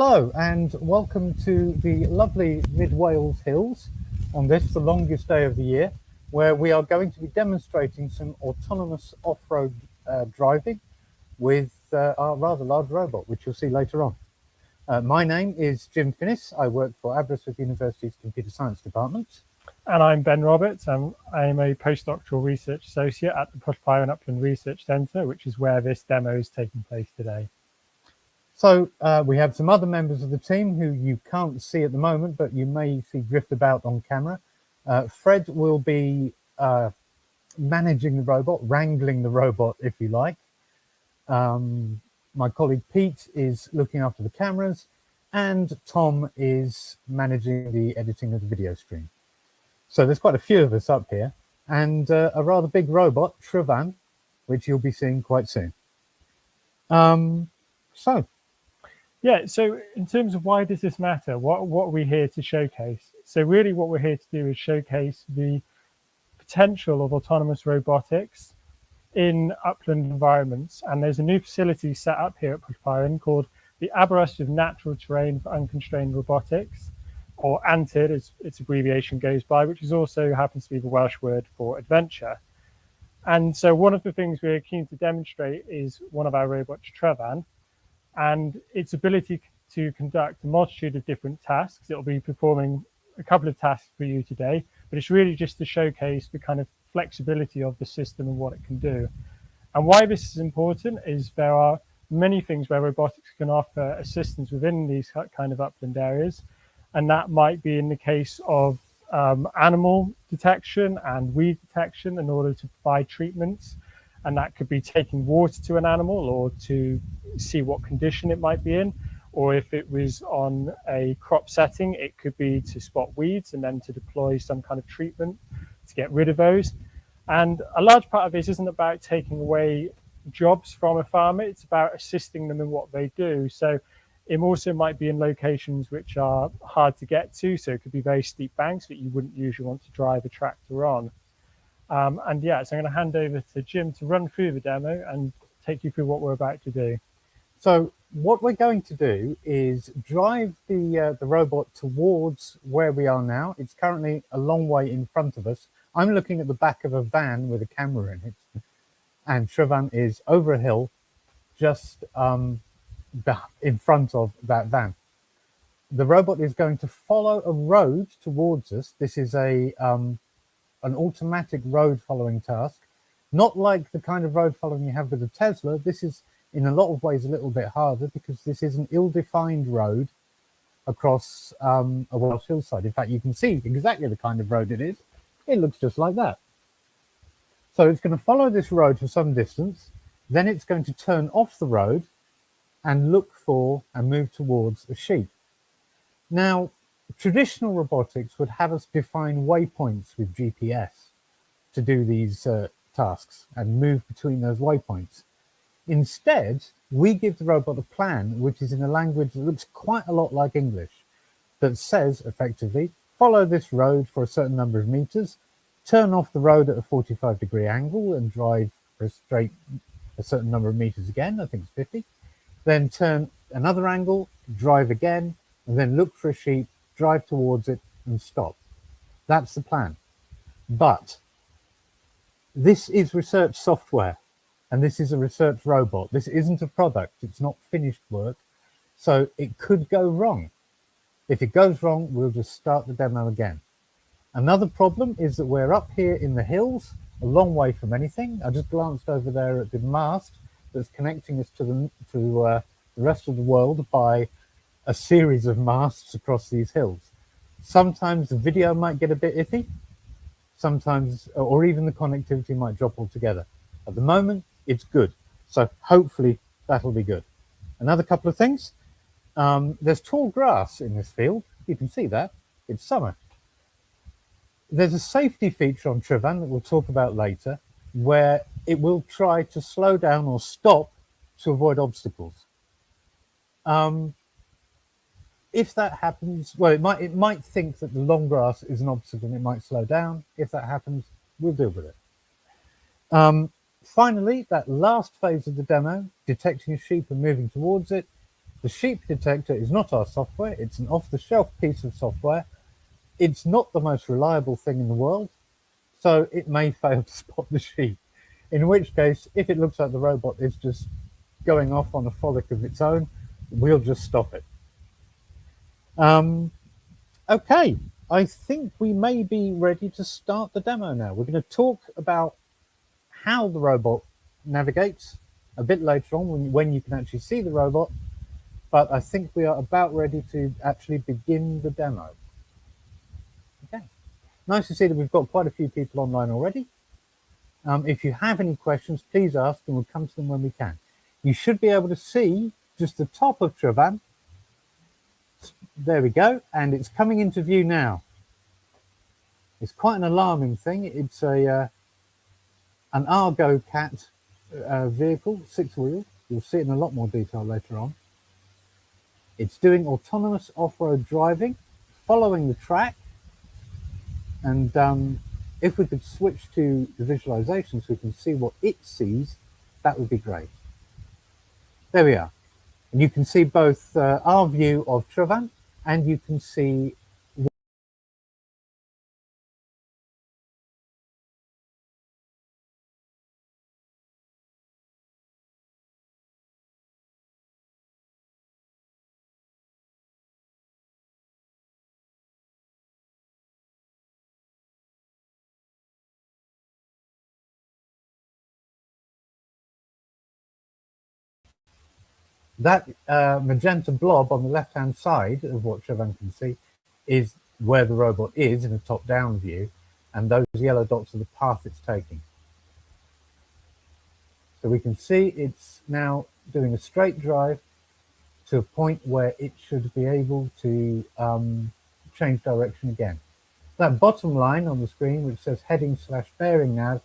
Hello and welcome to the lovely Mid Wales Hills on this, the longest day of the year, where we are going to be demonstrating some autonomous off-road driving with our rather large robot, which you'll see later on. My name is Jim Finnis. I work for Aberystwyth University's Computer Science Department. And I'm Ben Roberts. I'm a postdoctoral research associate at the Pushpire and Upland Research Centre, which is where this demo is taking place today. So we have some other members of the team who you can't see at the moment, but you may see drift about on camera. Fred will be managing the robot, wrangling the robot, if you like. My colleague Pete is looking after the cameras, and Tom is managing the editing of the video stream. So there's quite a few of us up here, and a rather big robot, Trevan, which you'll be seeing quite soon. So in terms of why does this matter, what are we here to showcase? So really what we're here to do is showcase the potential of autonomous robotics in upland environments. And there's a new facility set up here at Pushpire called the Aberystwyth Natural Terrain for Unconstrained Robotics, or ANTID as its abbreviation goes by, which is also happens to be the Welsh word for adventure. And so one of the things we're keen to demonstrate is one of our robots, Trevan, and its ability to conduct a multitude of different tasks. It'll be performing a couple of tasks for you today, but it's really just to showcase the kind of flexibility of the system and what it can do. And why this is important is there are many things where robotics can offer assistance within these kind of upland areas. And that might be in the case of animal detection and weed detection in order to provide treatments. And that could be taking water to an animal or to see what condition it might be in. Or if it was on a crop setting, it could be to spot weeds and then to deploy some kind of treatment to get rid of those. And a large part of this isn't about taking away jobs from a farmer, it's about assisting them in what they do. So it also might be in locations which are hard to get to. So it could be very steep banks that you wouldn't usually want to drive a tractor on. So I'm going to hand over to Jim to run through the demo and take you through what we're about to do. So what we're going to do is drive the robot towards where we are now. It's currently a long way in front of us. I'm looking at the back of a van with a camera in it, and Trevan is over a hill just in front of that van. The robot is going to follow a road towards us. This is an automatic road following task, not like the kind of road following you have with a Tesla. This is in a lot of ways a little bit harder because this is an ill-defined road across a Welsh hillside. In fact, you can see exactly the kind of road it is. It looks just like that. So it's going to follow this road for some distance, then it's going to turn off the road and look for and move towards a sheep. Now, traditional robotics would have us define waypoints with GPS to do these tasks and move between those waypoints. Instead, we give the robot a plan which is in a language that looks quite a lot like English, that says effectively, follow this road for a certain number of meters, turn off the road at a 45-degree angle and drive for a certain number of meters again, I think it's 50, then turn another angle, drive again, and then look for a sheep, drive towards it and stop. That's the plan. But this is research software and this is a research robot. This isn't a product, it's not finished work, so it could go wrong. If it goes wrong, we'll just start the demo again. Another problem is that we're up here in the hills, a long way from anything. I just glanced over there at the mast that's connecting us to the rest of the world by a series of masts across these hills. Sometimes the video might get a bit iffy, sometimes, or even the connectivity might drop altogether. At the moment, it's good. So hopefully that'll be good. Another couple of things. There's tall grass in this field. You can see that. It's summer. There's a safety feature on Trevan that we'll talk about later, where it will try to slow down or stop to avoid obstacles. If that happens, well, it might think that the long grass is an obstacle and it might slow down. If that happens, we'll deal with it. Finally, that last phase of the demo, detecting a sheep and moving towards it, The sheep detector is not our software. It's an off-the-shelf piece of software. It's not the most reliable thing in the world, so it may fail to spot the sheep. In which case, if it looks like the robot is just going off on a frolic of its own, we'll just stop it. Okay, I think we may be ready to start the demo now. We're going to talk about how the robot navigates a bit later on when you can actually see the robot, but I think we are about ready to actually begin the demo. Okay, nice to see that we've got quite a few people online already. If you have any questions, please ask and we'll come to them when we can. You should be able to see just the top of Travan. There we go, and it's coming into view now. It's quite an alarming thing. It's an Argo Cat vehicle, 6-wheel. You'll see it in a lot more detail later on. It's doing autonomous off-road driving, following the track, and if we could switch to the visualization so we can see what it sees, that would be great. There we are. And you can see both our view of Travan and you can see that magenta blob on the left-hand side of what Travan can see is where the robot is in a top-down view, and those yellow dots are the path it's taking. So we can see it's now doing a straight drive to a point where it should be able to change direction again. That bottom line on the screen, which says heading/bearing nav,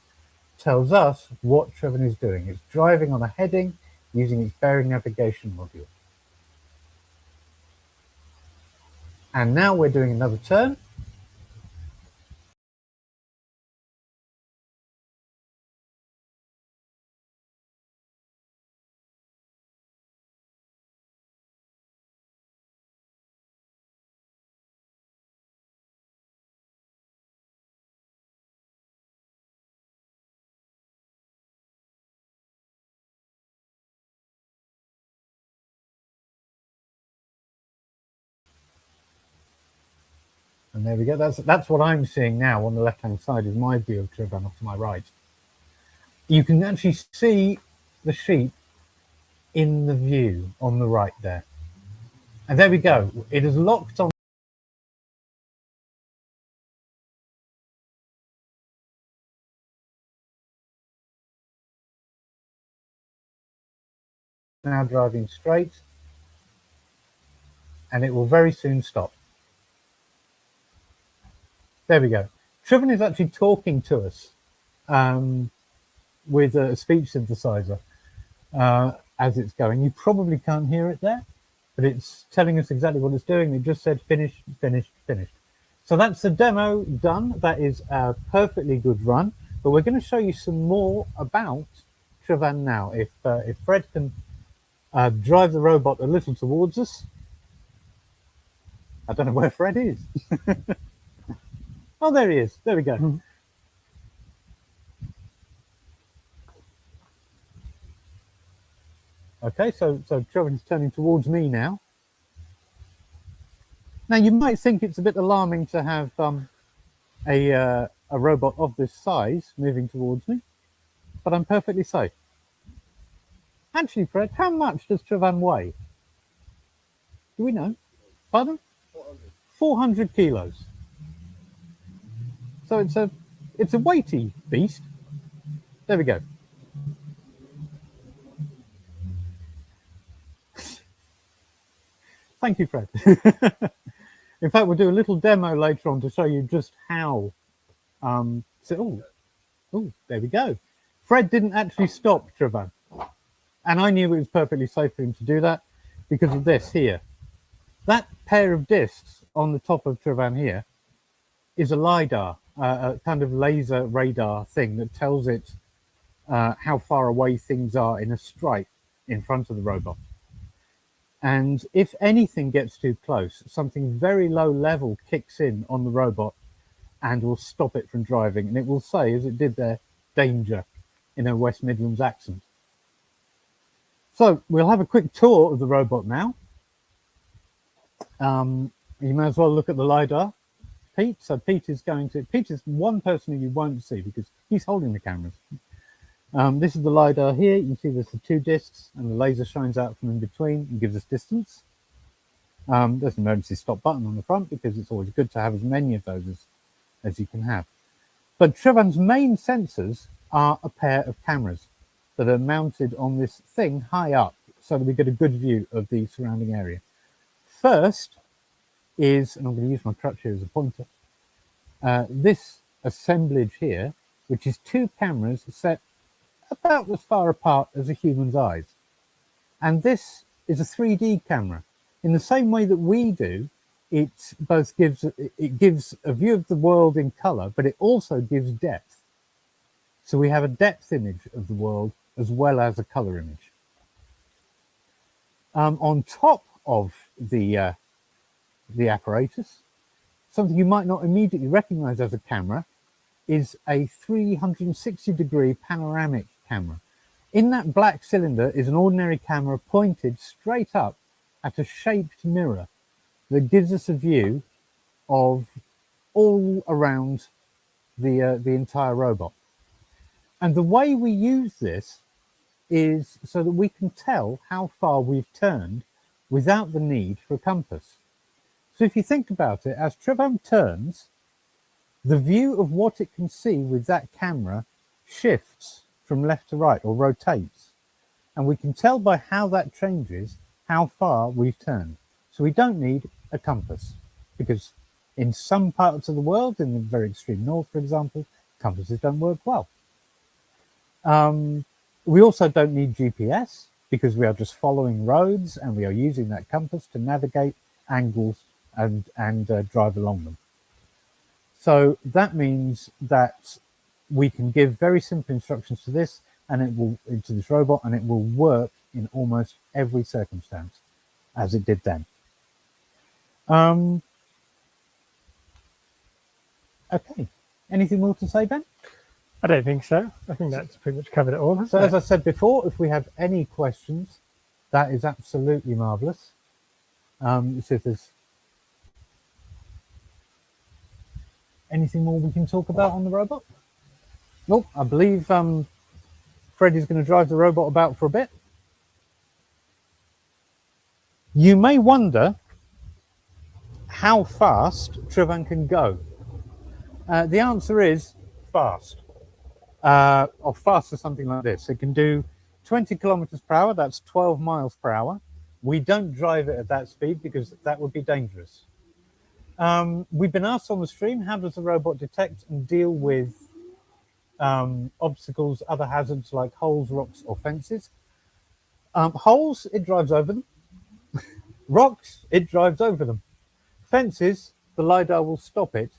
tells us what Travan is doing. It's driving on a heading using its bearing navigation module. And now we're doing another turn. And there we go. That's what I'm seeing now on the left-hand side is my view of Travan off to my right. You can actually see the sheep in the view on the right there. And there we go. It is locked on. Now driving straight, and it will very soon stop. There we go. Travan is actually talking to us with a speech synthesizer as it's going. You probably can't hear it there, but it's telling us exactly what it's doing. It just said finished, finished, finished. So that's the demo done. That is a perfectly good run, but we're going to show you some more about Travan now. If Fred can drive the robot a little towards us. I don't know where Fred is. Oh, there he is. There we go. Okay, so Travan's turning towards me now. Now you might think it's a bit alarming to have a robot of this size moving towards me, but I'm perfectly safe. Actually, Fred, how much does Travan weigh? Do we know? Pardon? 400 kilos. So it's a weighty beast. There we go. Thank you, Fred. In fact, we'll do a little demo later on to show you just how. Oh, there we go. Fred didn't actually stop Travan, and I knew it was perfectly safe for him to do that because of this here. That pair of discs on the top of Travan here is a LiDAR, a kind of laser radar thing that tells it how far away things are in a stripe in front of the robot. And if anything gets too close, something very low level kicks in on the robot and will stop it from driving. And it will say, as it did there, danger, in a West Midlands accent. So we'll have a quick tour of the robot now. You may as well look at the LiDAR. Pete, so Pete is one person who you won't see because he's holding the cameras. This is the LiDAR here. You can see there's the 2 discs and the laser shines out from in between and gives us distance. There's an emergency stop button on the front because it's always good to have as many of those as you can have. But Trevan's main sensors are a pair of cameras that are mounted on this thing high up so that we get a good view of the surrounding area. First is, and I'm going to use my crutch here as a pointer, this assemblage here, which is 2 cameras set about as far apart as a human's eyes. And this is a 3D camera. In the same way that we do, it gives a view of the world in color, but it also gives depth. So we have a depth image of the world as well as a color image. On top of the apparatus, something you might not immediately recognize as a camera is a 360-degree panoramic camera. In that black cylinder is an ordinary camera pointed straight up at a shaped mirror that gives us a view of all around the entire robot. And the way we use this is so that we can tell how far we've turned without the need for a compass. So if you think about it, as Trevan turns, the view of what it can see with that camera shifts from left to right or rotates. And we can tell by how that changes how far we've turned. So we don't need a compass because in some parts of the world, in the very extreme north, for example, compasses don't work well. We also don't need GPS because we are just following roads and we are using that compass to navigate angles and drive along them. So that means that we can give very simple instructions to this and it will into this robot and it will work in almost every circumstance as it did then. Okay, anything more to say, Ben? I don't think so. I think that's pretty much covered it all. So as I said before, if we have any questions, that is absolutely marvelous. Let's see if there's anything more we can talk about on the robot. Nope, I believe Freddie's going to drive the robot about for a bit. You may wonder how fast Trevan can go. The answer is fast. Or fast or something like this. It can do 20 kilometers per hour, that's 12 miles per hour. We don't drive it at that speed because that would be dangerous. We've been asked on the stream, how does the robot detect and deal with obstacles, other hazards like holes, rocks or fences? Holes, it drives over them. Rocks, it drives over them. Fences, the LiDAR will stop it,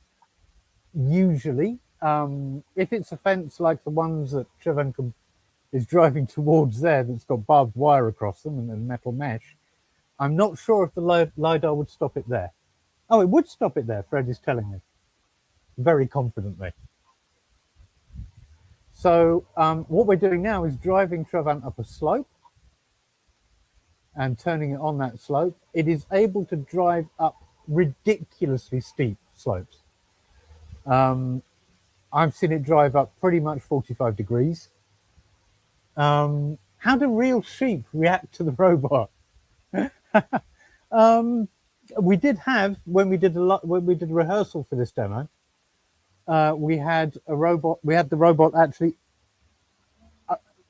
usually. If it's a fence like the ones that Trevan is driving towards there that's got barbed wire across them and metal mesh, I'm not sure if the LiDAR would stop it there. Oh, it would stop it there, Fred is telling me, very confidently. So what we're doing now is driving Trevan up a slope and turning it on that slope. It is able to drive up ridiculously steep slopes. I've seen it drive up pretty much 45 degrees. How do real sheep react to the robot? We did have, when we did a rehearsal for this demo, we had the robot actually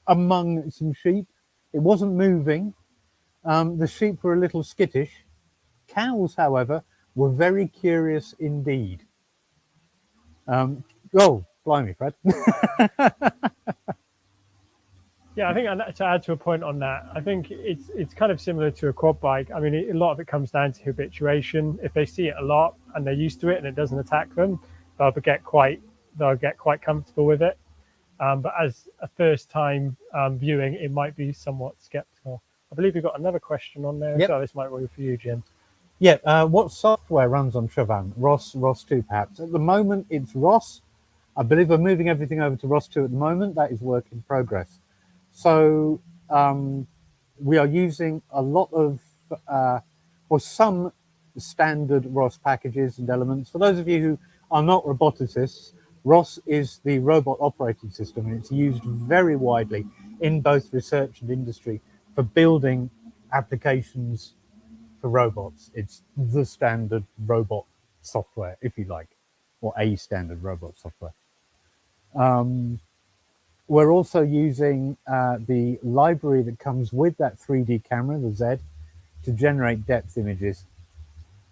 among some sheep. It wasn't moving. The sheep were a little skittish. Cows, however, were very curious indeed. Oh, blimey, Fred. Yeah, I think to add to a point on that, I think it's kind of similar to a quad bike. I mean, a lot of it comes down to habituation. If they see it a lot and they're used to it and it doesn't attack them, they'll get quite comfortable with it. But as a first time viewing, it might be somewhat skeptical I believe we've got another question on there as Yep. well. This might be for you, Jim. Yeah, what software runs on Chavan? ROS 2 perhaps. At the moment, it's ROS. I believe we're moving everything over to ROS 2 at the moment. That is work in progress. So we are using a lot of, or some standard ROS packages and elements. For those of you who are not roboticists, ROS is the robot operating system, and it's used very widely in both research and industry for building applications for robots. It's the standard robot software, if you like, or a standard robot software. We're also using the library that comes with that 3D camera, the Z, to generate depth images,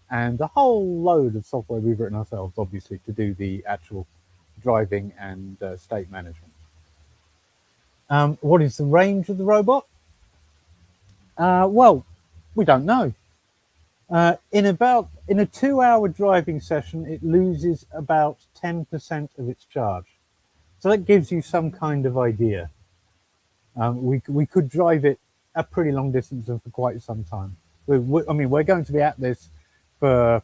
and a whole load of software we've written ourselves, obviously, to do the actual driving and state management. What is the range of the robot? Well, we don't know. In a 2-hour driving session, it loses about 10% of its charge. So that gives you some kind of idea. We could drive it a pretty long distance and for quite some time. I mean, we're going to be at this for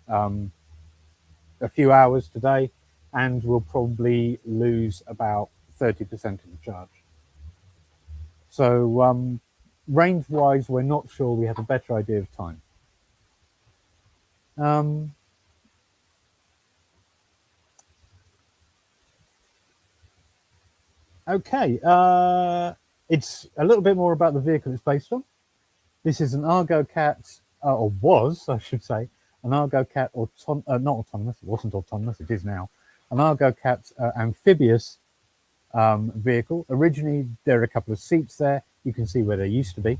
a few hours today, and we'll probably lose about 30% of the charge. So range-wise, we're not sure. We have a better idea of time. Okay, it's a little bit more about the vehicle it's based on. This is an Argo Cat, or was, I should say, an Argo Cat, not autonomous, it wasn't autonomous, it is now, an Argo Cat amphibious vehicle. Originally, there are a couple of seats there. You can see where there used to be.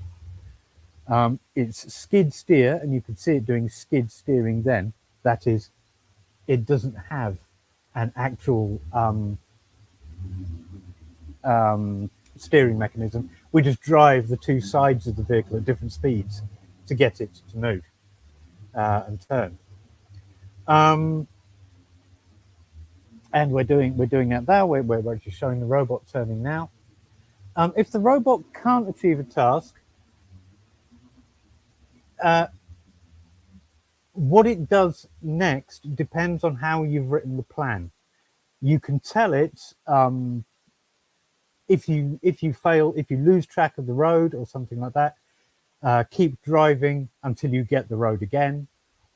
It's skid steer, and you can see it doing skid steering then. That is, it doesn't have an actual steering mechanism. We just drive the two sides of the vehicle at different speeds to get it to move and turn. And we're doing that there. We're actually showing the robot turning now. If the robot can't achieve a task, what it does next depends on how you've written the plan. You can tell it if you fail, if you lose track of the road or something like that, keep driving until you get the road again.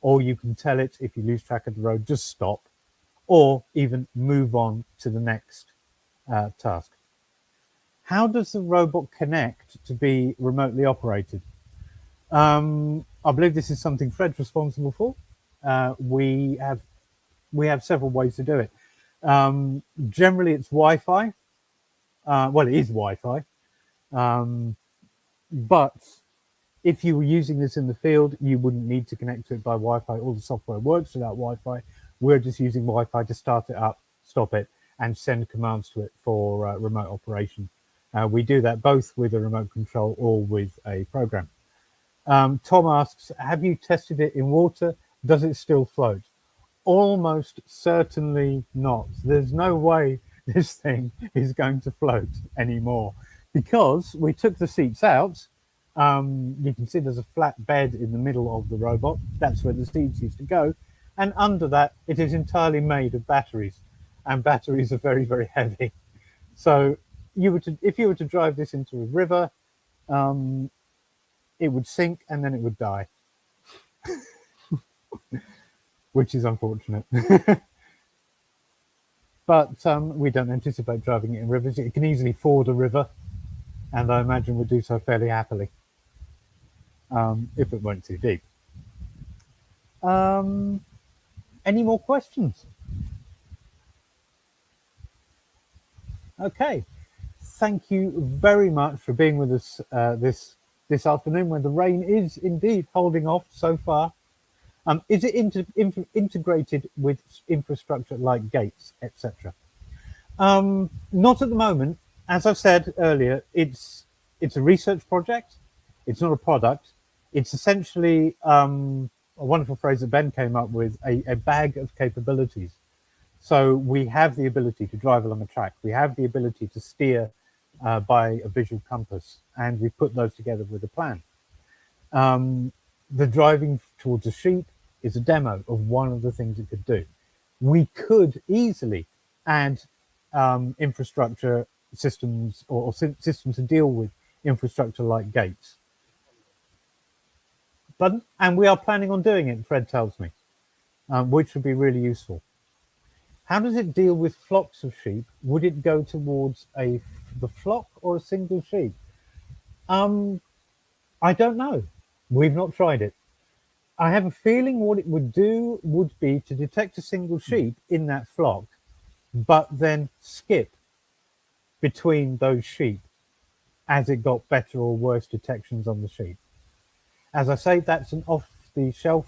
Or you can tell it, if you lose track of the road, just stop, or even move on to the next task. How does the robot connect to be remotely operated? I believe this is something Fred's responsible for. We have several ways to do it. Generally, it's Wi-Fi. Well, it is Wi-Fi. But if you were using this in the field, you wouldn't need to connect to it by Wi-Fi. All the software works without Wi-Fi. We're just using Wi-Fi to start it up, stop it, and send commands to it for remote operation. We do that both with a remote control or with a program. Tom asks, have you tested it in water? Does it still float? Almost certainly not. There's no way this thing is going to float anymore, because we took the seats out. You can see there's a flat bed in the middle of the robot. That's where the seats used to go. And under that, it is entirely made of batteries. And batteries are very, very heavy. So if you were to drive this into a river, it would sink and then it would die, which is unfortunate. But we don't anticipate driving it in rivers. It can easily ford a river, and I imagine would do so fairly happily if it weren't too deep. Any more questions? Okay, thank you very much for being with us this afternoon, when the rain is indeed holding off so far. Is it integrated with infrastructure like gates, etc.? Not at the moment. As I've said earlier, it's a research project. It's not a product. It's essentially a wonderful phrase that Ben came up with, a bag of capabilities. So we have the ability to drive along a track. We have the ability to steer by a visual compass, and we put those together with a plan. The driving towards a sheep is a demo of one of the things it could do. We could easily add infrastructure systems or systems to deal with infrastructure like gates. And we are planning on doing it, Fred tells me, which would be really useful. How does it deal with flocks of sheep? Would it go towards the flock or a single sheep? I don't know. We've not tried it. I have a feeling what it would do would be to detect a single sheep in that flock, but then skip between those sheep as it got better or worse detections on the sheep. As I say, that's an off-the-shelf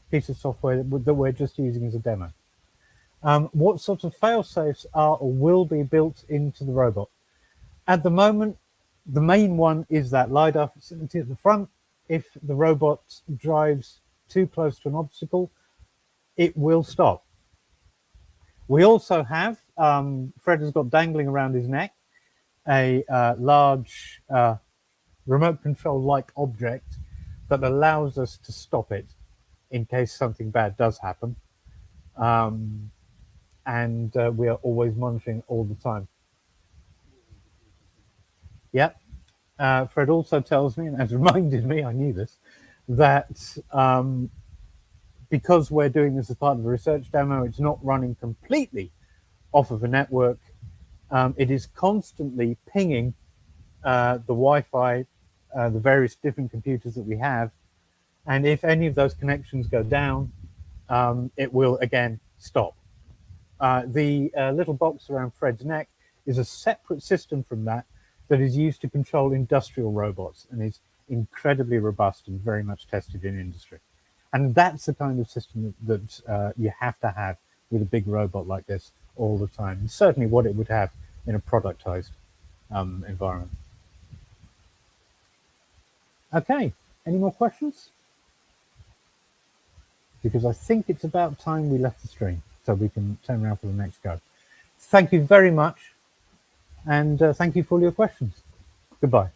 piece of software that we're just using as a demo. What sort of fail-safes are or will be built into the robot? At the moment, the main one is that LiDAR facility at the front. If the robot drives too close to an obstacle, it will stop. We also have, Fred has got dangling around his neck, a large remote control like object that allows us to stop it in case something bad does happen. And we are always monitoring all the time. Yep. Fred also tells me, and has reminded me, I knew this, that because we're doing this as part of a research demo, it's not running completely off of a network. It is constantly pinging the Wi-Fi, the various different computers that we have. And if any of those connections go down, it will again stop. The little box around Fred's neck is a separate system from that is used to control industrial robots and is incredibly robust and very much tested in industry. And that's the kind of system that you have to have with a big robot like this all the time. And certainly what it would have in a productized environment. Okay, any more questions? Because I think it's about time we left the stream so we can turn around for the next go. Thank you very much, and thank you for all your questions. Goodbye.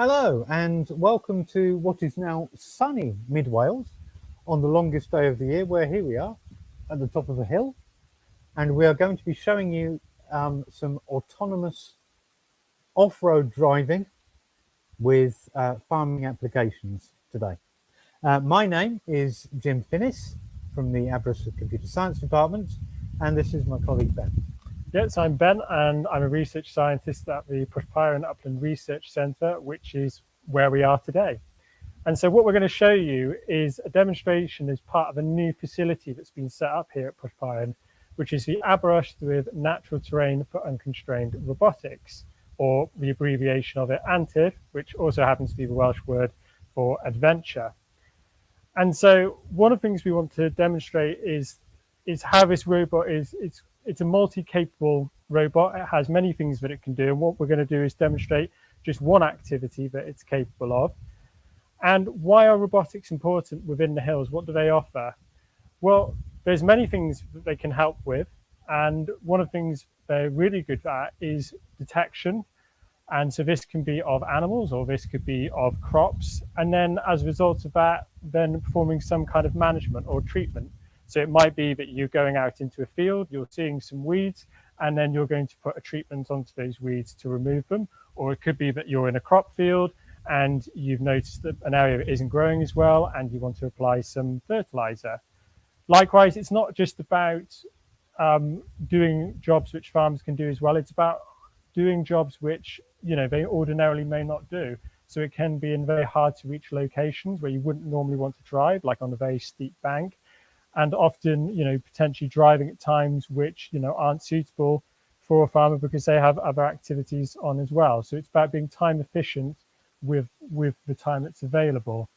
Hello, and welcome to what is now sunny mid Wales on the longest day of the year, where here we are at the top of a hill, and we are going to be showing you some autonomous off-road driving with farming applications today. My name is Jim Finnis from the Aberystwyth Computer Science Department, and this is my colleague Ben. Yes, I'm Ben, and I'm a research scientist at the Pwllheuron and Upland Research Centre, which is where we are today. And so what we're going to show you is a demonstration as part of a new facility that's been set up here at Pwllheuron, which is the Aberystwyth Natural Terrain for Unconstrained Robotics, or the abbreviation of it, ANTID, which also happens to be the Welsh word for adventure. And so one of the things we want to demonstrate is how this robot it's a multi-capable robot. It has many things that it can do. And what we're going to do is demonstrate just one activity that it's capable of. And why are robotics important within the hills? What do they offer? Well, there's many things that they can help with. And one of the things they're really good at is detection. And so this can be of animals, or this could be of crops. And then as a result of that, then performing some kind of management or treatment. So it might be that you're going out into a field, you're seeing some weeds, and then you're going to put a treatment onto those weeds to remove them. Or it could be that you're in a crop field and you've noticed that an area isn't growing as well and you want to apply some fertilizer. Likewise, it's not just about doing jobs which farmers can do as well. It's about doing jobs which they ordinarily may not do. So it can be in very hard to reach locations where you wouldn't normally want to drive, like on a very steep bank, and often potentially driving at times which aren't suitable for a farmer because they have other activities on as well. So it's about being time efficient with the time that's available.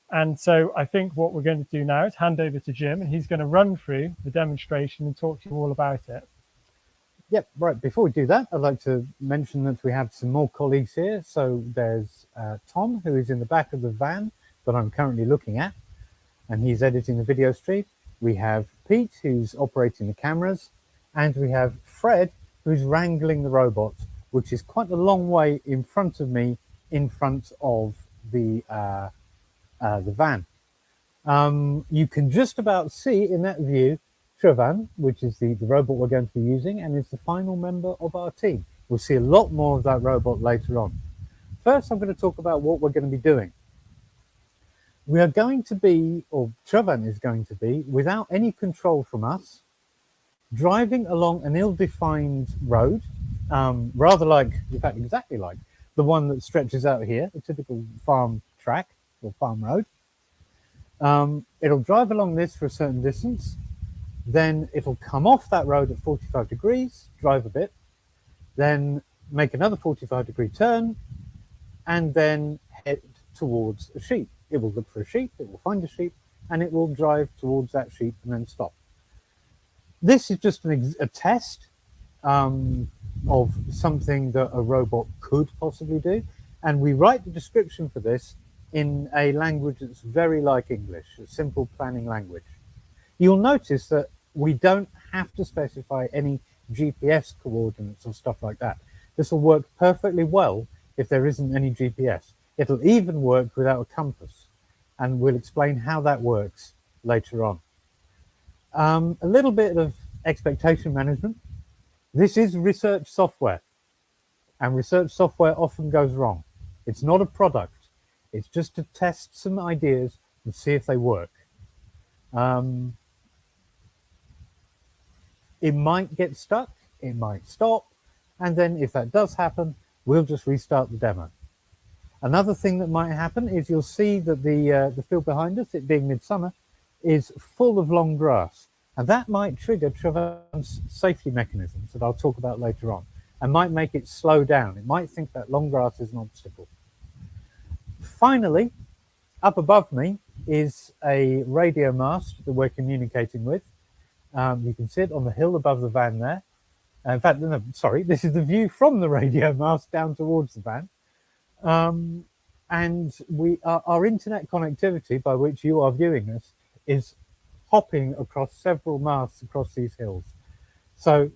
And so I think what we're going to do now is hand over to Jim, and he's going to run through the demonstration and talk to you all about it. Yep, right. Before we do that, I'd like to mention that we have some more colleagues here. So there's Tom, who is in the back of the van that I'm currently looking at, and he's editing the video stream. We have Pete, who's operating the cameras, and we have Fred, who's wrangling the robot, which is quite a long way in front of me, in front of the van. You can just about see in that view Trevan, which is the robot we're going to be using, and is the final member of our team. We'll see a lot more of that robot later on. First, I'm going to talk about what we're going to be doing. We are going to be, or Trevan is going to be, without any control from us, driving along an ill-defined road, rather like, in fact, exactly like the one that stretches out here, a typical farm track or farm road. It'll drive along this for a certain distance. Then it'll come off that road at 45 degrees, drive a bit, then make another 45-degree turn, and then head towards a sheep. It will look for a sheep, it will find a sheep, and it will drive towards that sheep and then stop. This is just a test of something that a robot could possibly do, and we write the description for this in a language that's very like English, a simple planning language. You'll notice that we don't have to specify any GPS coordinates or stuff like that. This will work perfectly well if there isn't any GPS. It'll even work without a compass, and we'll explain how that works later on. A little bit of expectation management. This is research software, and research software often goes wrong. It's not a product. It's just to test some ideas and see if they work. It might get stuck, it might stop, and then if that does happen, we'll just restart the demo. Another thing that might happen is you'll see that the field behind us, it being midsummer, is full of long grass, and that might trigger Trevan's safety mechanisms that I'll talk about later on, and might make it slow down. It might think that long grass is an obstacle. Finally, up above me is a radio mast that we're communicating with. You can see it on the hill above the van there. In fact, no, sorry, this is the view from the radio mast down towards the van. And our internet connectivity, by which you are viewing us, is hopping across several masts across these hills. So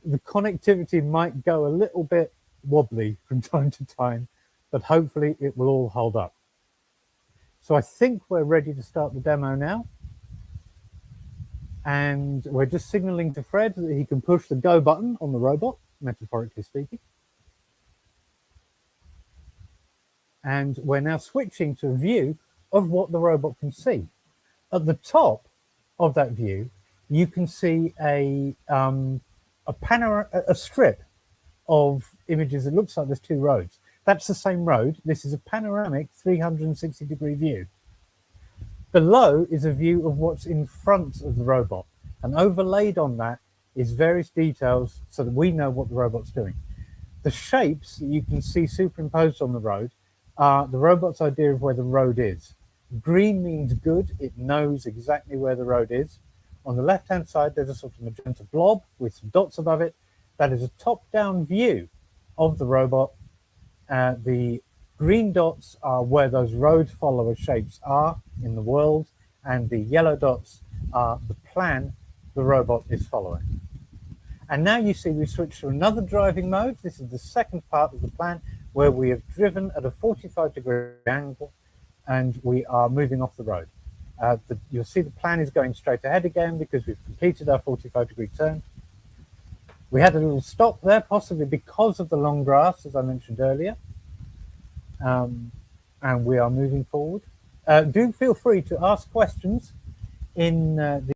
the connectivity might go a little bit wobbly from time to time, but hopefully it will all hold up. So I think we're ready to start the demo now. And we're just signaling to Fred that he can push the go button on the robot, metaphorically speaking. And we're now switching to a view of what the robot can see. At the top of that view, you can see a strip of images. It looks like there's two roads. That's the same road. This is a panoramic 360-degree view. Below is a view of what's in front of the robot, and overlaid on that is various details so that we know what the robot's doing. The shapes that you can see superimposed on the road are the robot's idea of where the road is. Green means good, it knows exactly where the road is. On the left-hand side, there's a sort of magenta blob with some dots above it. That is a top-down view of the robot. The green dots are where those road follower shapes are in the world, and the yellow dots are the plan the robot is following. And now you see we switch to another driving mode. This is the second part of the plan where we have driven at a 45-degree angle and we are moving off the road. You'll see the plan is going straight ahead again because we've completed our 45-degree turn. We had a little stop there, possibly because of the long grass, as I mentioned earlier. And we are moving forward. Do feel free to ask questions in the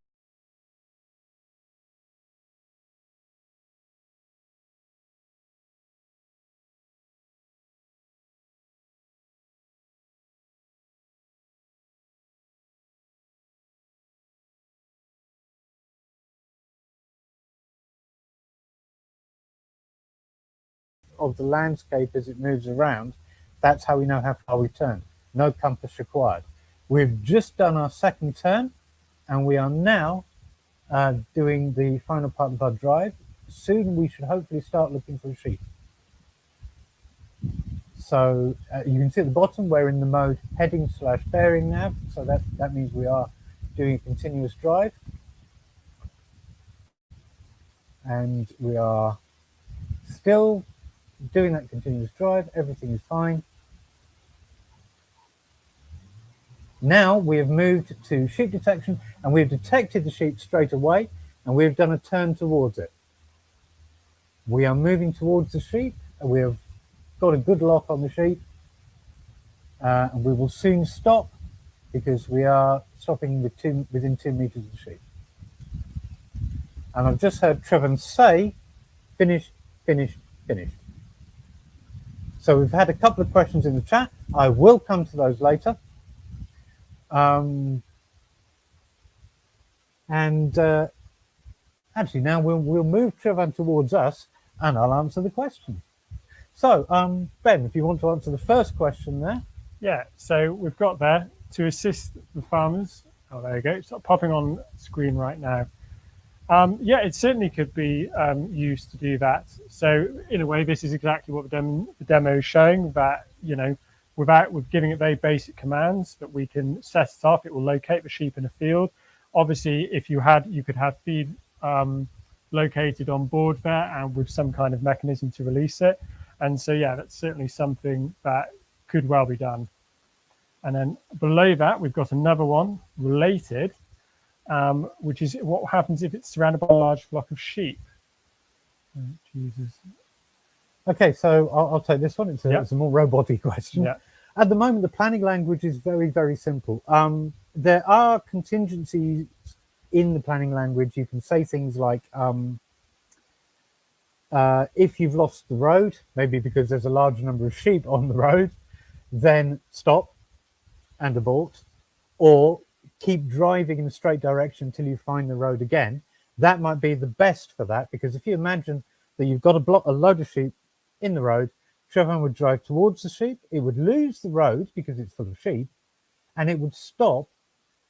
of the landscape as it moves around. That's how we know how far we turned. No compass required. We've just done our second turn and we are now doing the final part of our drive. Soon we should hopefully start looking for a sheep. So you can see at the bottom we're in the mode heading/bearing nav, so that means we are doing a continuous drive. And we are still doing that continuous drive, everything is fine. Now we have moved to sheep detection and we've detected the sheep straight away and we've done a turn towards it. We are moving towards the sheep and we have got a good lock on the sheep and we will soon stop because we are stopping within 2 meters of the sheep. And I've just heard Trevor say, finished, finished, finished. So we've had a couple of questions in the chat. I will come to those later. Actually, now we'll move Trevor towards us and I'll answer the question. So, Ben, if you want to answer the first question there. Yeah, so we've got there to assist the farmers. Oh, there you go. It's popping on screen right now. Yeah, it certainly could be used to do that. So in a way, this is exactly what the demo is showing, that, you know, with giving it very basic commands that we can set it up. It will locate the sheep in a field. Obviously, if you could have feed located on board there and with some kind of mechanism to release it. And so, yeah, that's certainly something that could well be done. And then below that, we've got another one related, which is what happens if it's surrounded by a large flock of sheep. Oh, Jesus. Okay, so I'll take this one. It's a more robotic question. Yeah. At the moment, the planning language is very, very simple. There are contingencies in the planning language. You can say things like, if you've lost the road, maybe because there's a large number of sheep on the road, then stop and abort, or keep driving in a straight direction until you find the road again. That might be the best for that, because if you imagine that you've got a load of sheep in the road, Trevor would drive towards the sheep, it would lose the road because it's full of sheep, and it would stop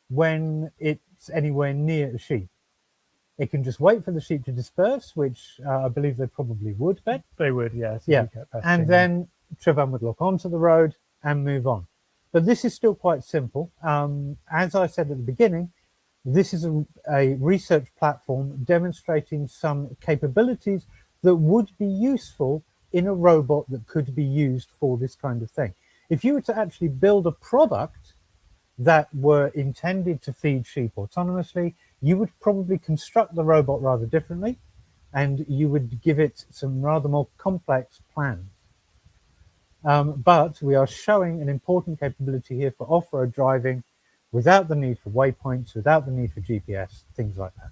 when it's anywhere near a sheep. It can just wait for the sheep to disperse, which I believe they probably would, Ben. They would, yes. Yeah, and then Trevor would lock onto the road and move on. But this is still quite simple. As I said at the beginning, this is a research platform demonstrating some capabilities that would be useful in a robot that could be used for this kind of thing. If you were to actually build a product that were intended to feed sheep autonomously, you would probably construct the robot rather differently, and you would give it some rather more complex plans. But we are showing an important capability here for off-road driving without the need for waypoints, without the need for GPS, things like that.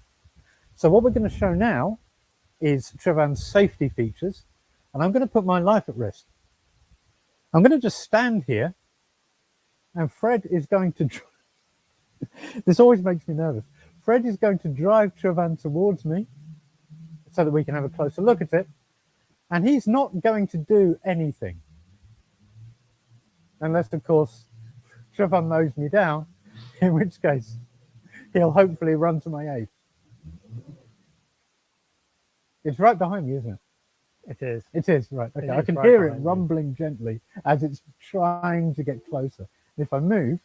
So what we're going to show now is Trevan's safety features, and I'm going to put my life at risk. I'm going to just stand here, and Fred is going to... This always makes me nervous. Fred is going to drive Trevan towards me so that we can have a closer look at it, and he's not going to do anything. Unless, of course, Trevan mows me down, in which case he'll hopefully run to my aid. It's right behind me, isn't it? It is. It is, right. Okay, I can right hear it behind you. rumbling gently as it's trying to get closer. If I move,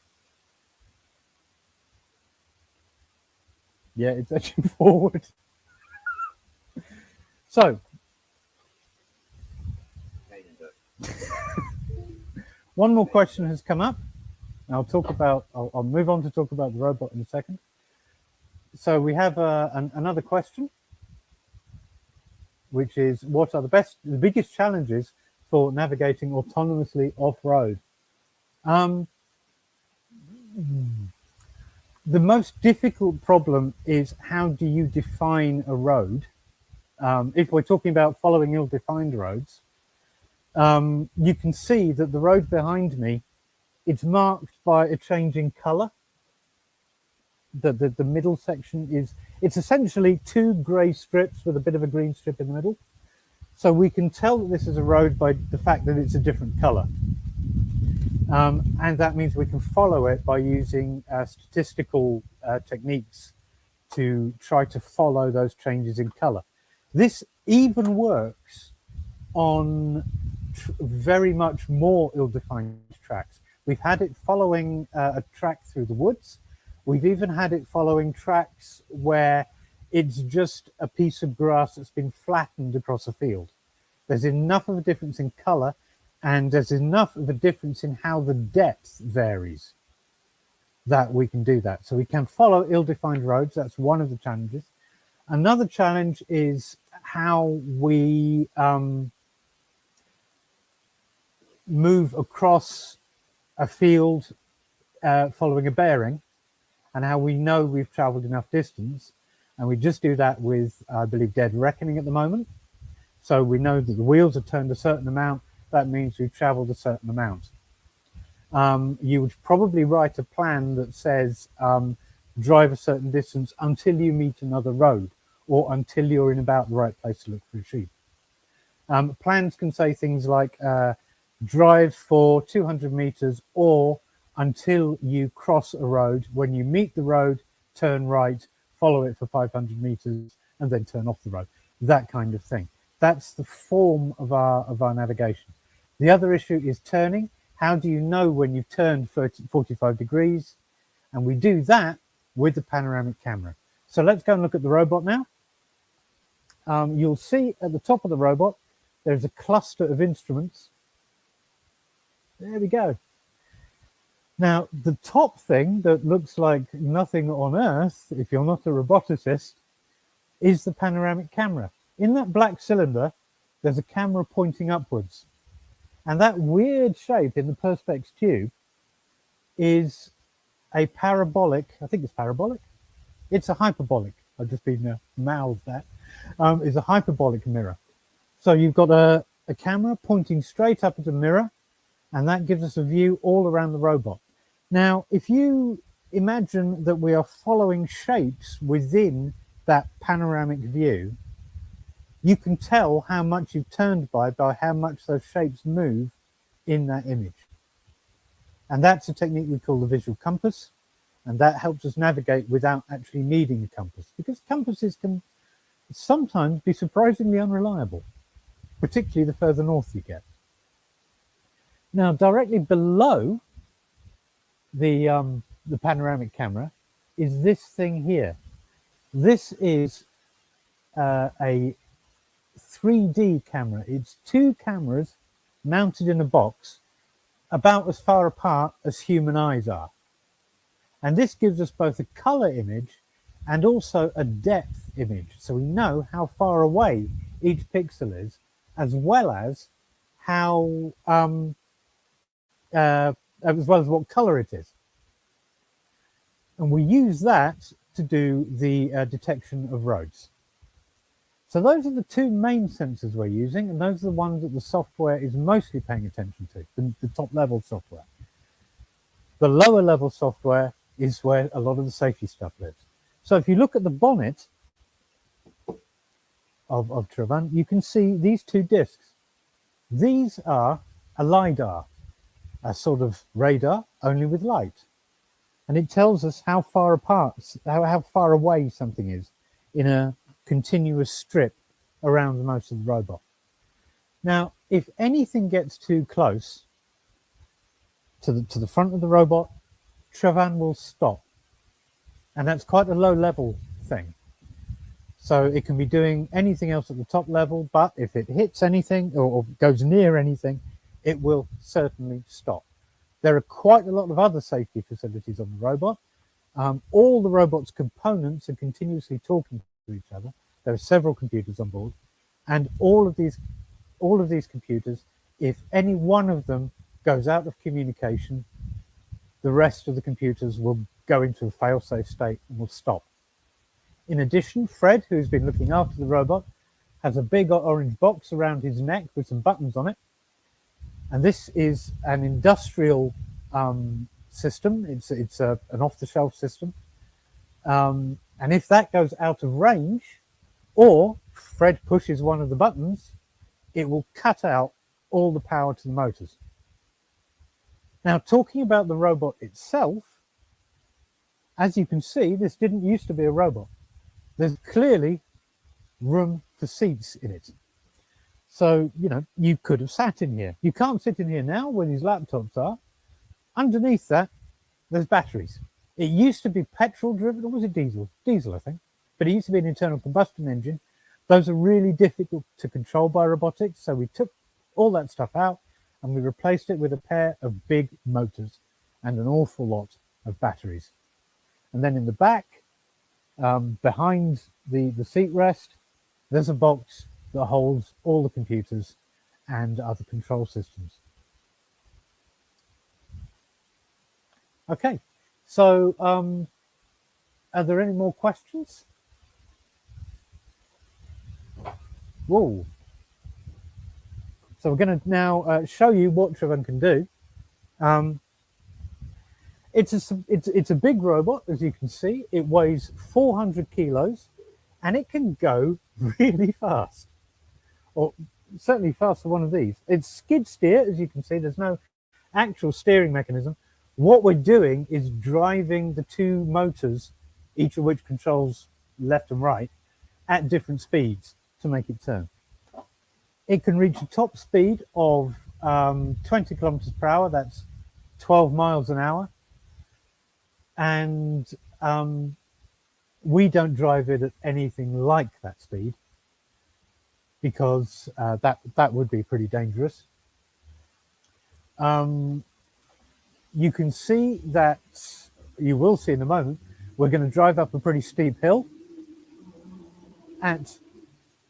yeah, it's edging forward. So, one more question has come up. I'll move on to talk about the robot in a second. So we have another question, which is, what are the biggest challenges for navigating autonomously off-road? The most difficult problem is, how do you define a road? If we're talking about following ill-defined roads, you can see that the road behind me, it's marked by a change in color. The middle section it's essentially two gray strips with a bit of a green strip in the middle. So we can tell that this is a road by the fact that it's a different color. And that means we can follow it by using statistical techniques to try to follow those changes in color. This even works on very much more ill-defined tracks. We've had it following a track through the woods. We've even had it following tracks where it's just a piece of grass that's been flattened across a field. There's enough of a difference in color, and there's enough of a difference in how the depth varies that we can do that. So we can follow ill-defined roads. That's one of the challenges. Another challenge is how we move across a field following a bearing, and how we know we've traveled enough distance. And we just do that with, I believe, dead reckoning at the moment. So we know that the wheels are turned a certain amount. That means we've traveled a certain amount. You would probably write a plan that says drive a certain distance until you meet another road, or until you're in about the right place to look for a sheep. Plans can say things like drive for 200 meters, or until you cross a road. When you meet the road, turn right, follow it for 500 meters, and then turn off the road. That kind of thing. That's the form of our navigation. The other issue is turning. How do you know when you've turned 45 degrees? And we do that with the panoramic camera. So let's go and look at the robot now. You'll see at the top of the robot, there's a cluster of instruments. There we go. Now, the top thing that looks like nothing on Earth, if you're not a roboticist, is the panoramic camera. In that black cylinder, there's a camera pointing upwards. And that weird shape in the Perspex tube is a parabolic, I think it's parabolic. It's a hyperbolic. I've just been mouthed that. Is a hyperbolic mirror. So you've got a camera pointing straight up at a mirror, and that gives us a view all around the robot. Now, if you imagine that we are following shapes within that panoramic view, you can tell how much you've turned by how much those shapes move in that image. And that's a technique we call the visual compass, and that helps us navigate without actually needing a compass, because compasses can sometimes be surprisingly unreliable, particularly the further north you get. Now, directly below the panoramic camera is this thing here. This is a 3D camera. It's two cameras mounted in a box about as far apart as human eyes are. And this gives us both a color image and also a depth image. So we know how far away each pixel is, as well as how, as well as what color it is. And we use that to do the detection of roads. So those are the two main sensors we're using, and those are the ones that the software is mostly paying attention to, the top level software. The lower level software is where a lot of the safety stuff lives. So if you look at the bonnet of Travan, you can see these two discs. These are a LiDAR, a sort of radar, only with light. And it tells us how far apart, how far away something is in a continuous strip around most of the robot. Now, if anything gets too close to the front of the robot, Travan will stop. And that's quite a low level thing. So it can be doing anything else at the top level, but if it hits anything or goes near anything, it will certainly stop. There are quite a lot of other safety facilities on the robot. All the robot's components are continuously talking to each other. There are several computers on board, and all of these computers, if any one of them goes out of communication, the rest of the computers will go into a fail-safe state and will stop. In addition, Fred, who's been looking after the robot, has a big orange box around his neck with some buttons on it. And this is an industrial system. It's an off-the-shelf system. And if that goes out of range, or Fred pushes one of the buttons, it will cut out all the power to the motors. Now, talking about the robot itself, as you can see, this didn't used to be a robot. There's clearly room for seats in it. So, you know, you could have sat in here. You can't sit in here now where these laptops are. Underneath that, there's batteries. It used to be petrol driven, or was it diesel? Diesel, I think. But it used to be an internal combustion engine. Those are really difficult to control by robotics. So we took all that stuff out and we replaced it with a pair of big motors and an awful lot of batteries. And then in the back, behind the seat rest, there's a box that holds all the computers and other control systems. Okay, so are there any more questions? Whoa. So we're going to now show you what Travan can do. It's a big robot, as you can see. It weighs 400 kilos, and it can go really fast, or certainly faster than one of these. It's skid steer, as you can see. There's no actual steering mechanism. What we're doing is driving the two motors, each of which controls left and right, at different speeds to make it turn. It can reach a top speed of 20 kilometers per hour. That's 12 miles an hour. And we don't drive it at anything like that speed because that would be pretty dangerous. You can see that, you will see in a moment, we're going to drive up a pretty steep hill, and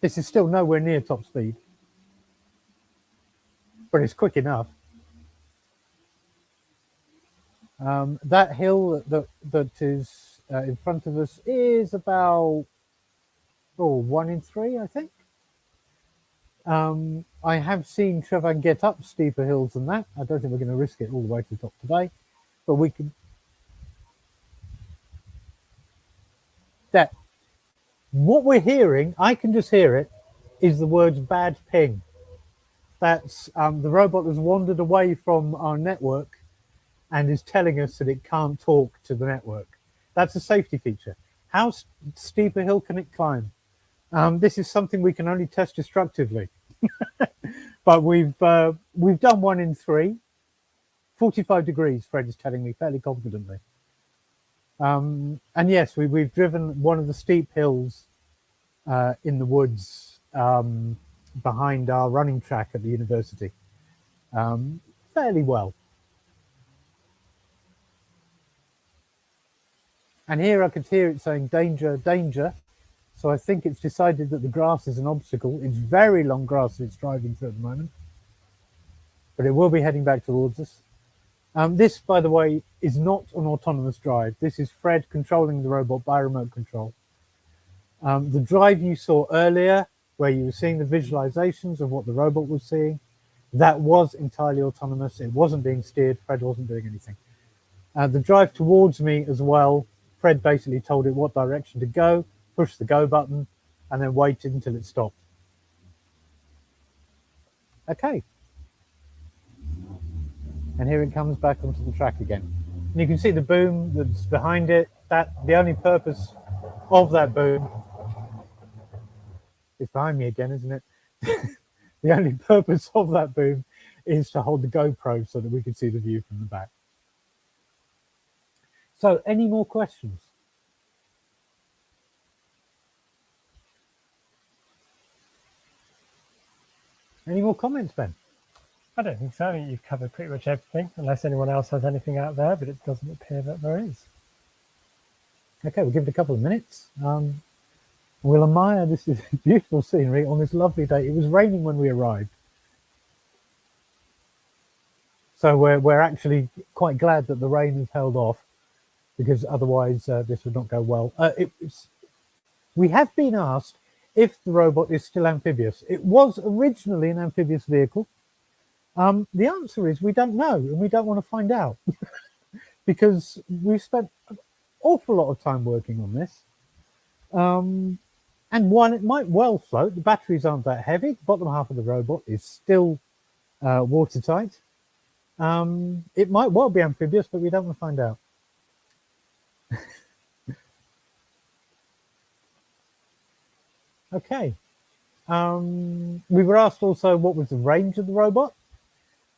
this is still nowhere near top speed, but it's quick enough. That hill that is in front of us is about 1 in 3, I think. I have seen Travan get up steeper hills than that. I don't think we're going to risk it all the way to the top today, but we can. That what we're hearing, I can just hear it, is the words "bad ping." That's the robot has wandered away from our network and is telling us that it can't talk to the network. That's a safety feature. How steep a hill can it climb? This is something we can only test destructively. But we've done 1 in 3, 45 degrees, Fred is telling me fairly confidently. And yes, we've driven one of the steep hills in the woods behind our running track at the university fairly well. And here I could hear it saying danger, danger. So I think it's decided that the grass is an obstacle. It's very long grass that it's driving through at the moment, but it will be heading back towards us. This, by the way, is not an autonomous drive. This is Fred controlling the robot by remote control. The drive you saw earlier, where you were seeing the visualizations of what the robot was seeing, that was entirely autonomous. It wasn't being steered. Fred wasn't doing anything. The drive towards me as well, Fred basically told it what direction to go, pushed the go button, and then waited until it stopped. Okay. And here it comes back onto the track again. And you can see the boom that's behind it. That the only purpose of that boom is behind me again, isn't it? The only purpose of that boom is to hold the GoPro so that we can see the view from the back. So, any more questions? Any more comments, Ben? I don't think so. I think you've covered pretty much everything, unless anyone else has anything out there, but it doesn't appear that there is. Okay, we'll give it a couple of minutes. We'll admire this beautiful scenery on this lovely day. It was raining when we arrived. So we're actually quite glad that the rain has held off, because otherwise this would not go well. We have been asked if the robot is still amphibious. It was originally an amphibious vehicle. The answer is we don't know, and we don't want to find out because we've spent an awful lot of time working on this. And one, it might well float. The batteries aren't that heavy. The bottom half of the robot is still watertight. It might well be amphibious, but we don't want to find out. Okay. We were asked also what was the range of the robot.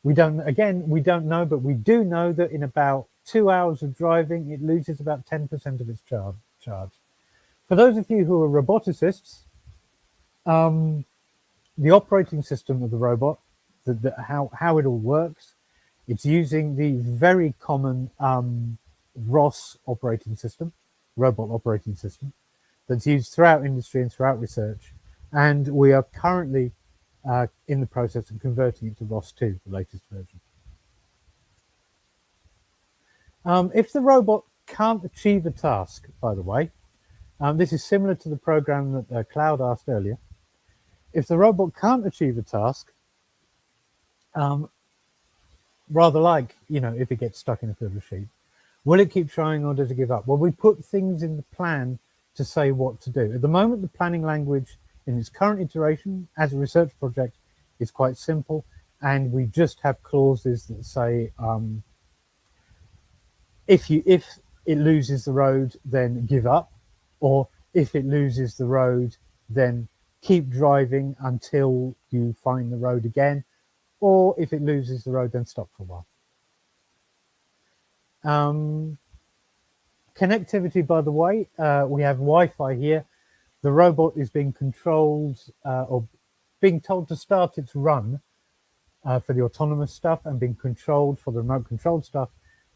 We don't know, but we do know that in about 2 hours of driving, it loses about 10% of its charge. For those of you who are roboticists, the operating system of the robot, how it all works, it's using the very common ROS operating system, robot operating system, that's used throughout industry and throughout research. And we are currently in the process of converting it to ROS 2, the latest version. If the robot can't achieve a task, by the way, this is similar to the program that Cloud asked earlier. If the robot can't achieve a task, rather like, if it gets stuck in a field of sheep, will it keep trying or does it give up? Well, we put things in the plan to say what to do. At the moment, the planning language in its current iteration as a research project is quite simple, and we just have clauses that say if it loses the road, then give up, or if it loses the road, then keep driving until you find the road again, or if it loses the road, then stop for a while. Connectivity, by the way, we have Wi-Fi here. The robot is being controlled or being told to start its run for the autonomous stuff and being controlled for the remote controlled stuff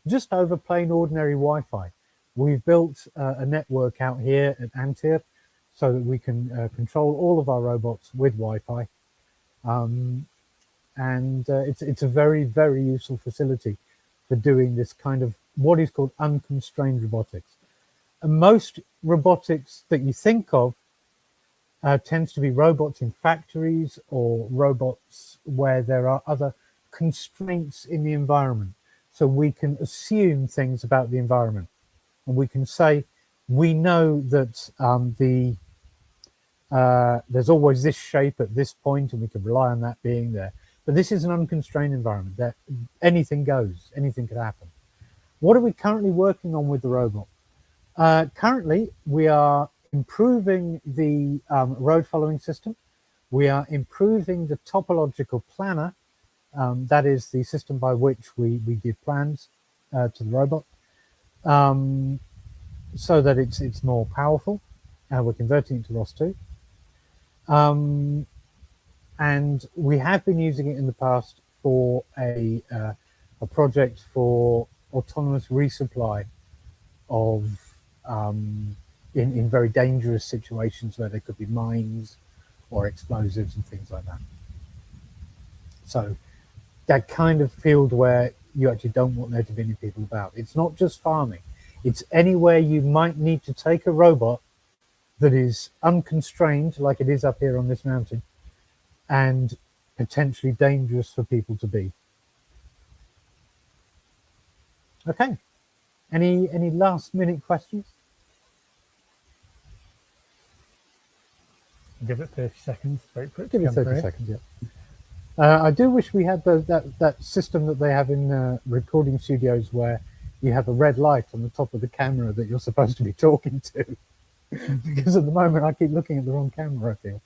just over plain ordinary Wi-Fi. We've built a network out here at Antwerp so that we can control all of our robots with Wi-Fi. And it's a very, very useful facility for doing this kind of what is called unconstrained robotics. And most robotics that you think of tends to be robots in factories or robots where there are other constraints in the environment. So we can assume things about the environment, and we can say, we know that there's always this shape at this point, and we can rely on that being there. But this is an unconstrained environment that anything goes, anything could happen. What are we currently working on with the robot? Currently, we are improving the road following system. We are improving the topological planner. That is the system by which we give plans to the robot so that it's more powerful. We're converting it to ROS2. And we have been using it in the past for a project for autonomous resupply of in very dangerous situations where there could be mines or explosives and things like that. So that kind of field where you actually don't want there to be any people about. It's not just farming. It's anywhere you might need to take a robot that is unconstrained, like it is up here on this mountain, and potentially dangerous for people to be. Okay. Any last minute questions? Give it 30 seconds, wait for it to Give it come 30 through. seconds, yeah. I do wish we had that system that they have in recording studios where you have a red light on the top of the camera that you're supposed to be talking to. Because at the moment I keep looking at the wrong camera, I feel.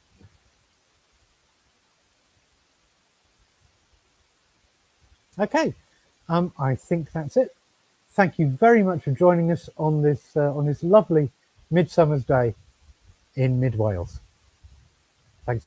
Okay, I think that's it. Thank you very much for joining us on this lovely midsummer's day in mid Wales. Thanks.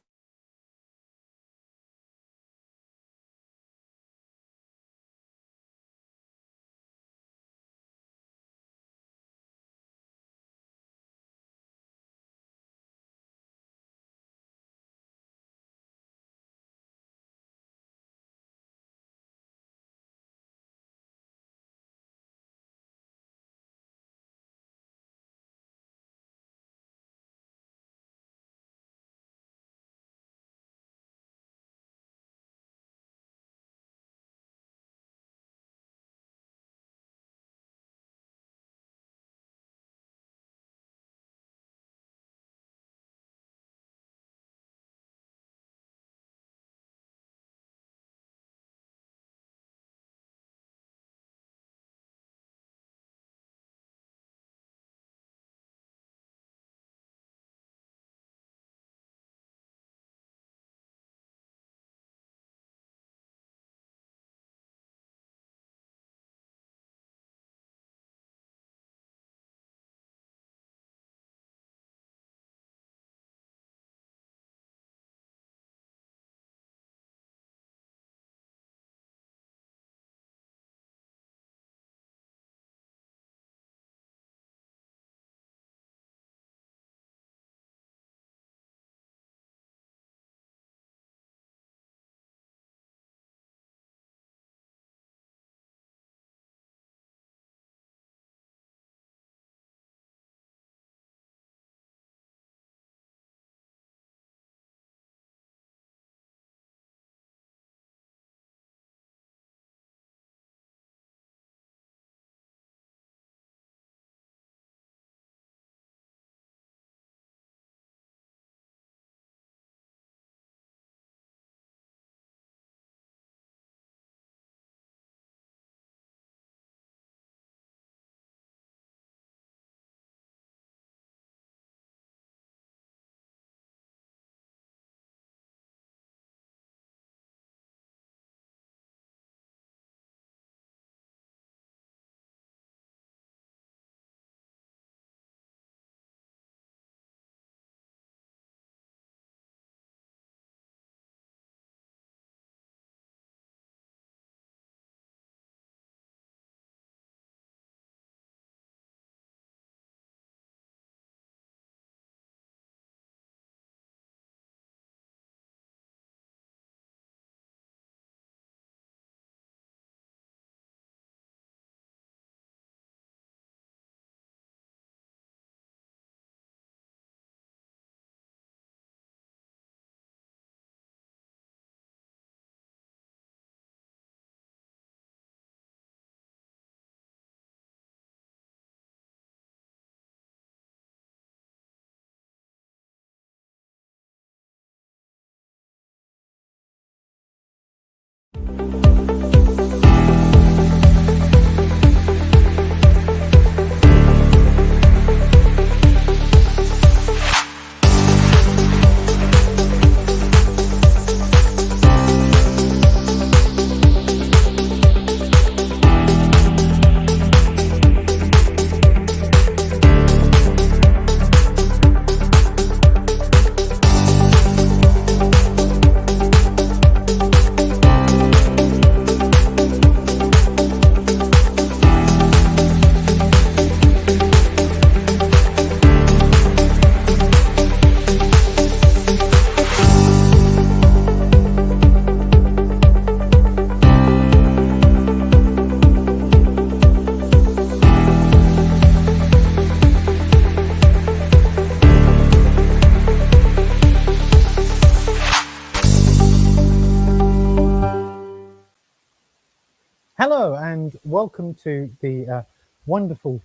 Hello and welcome to the wonderful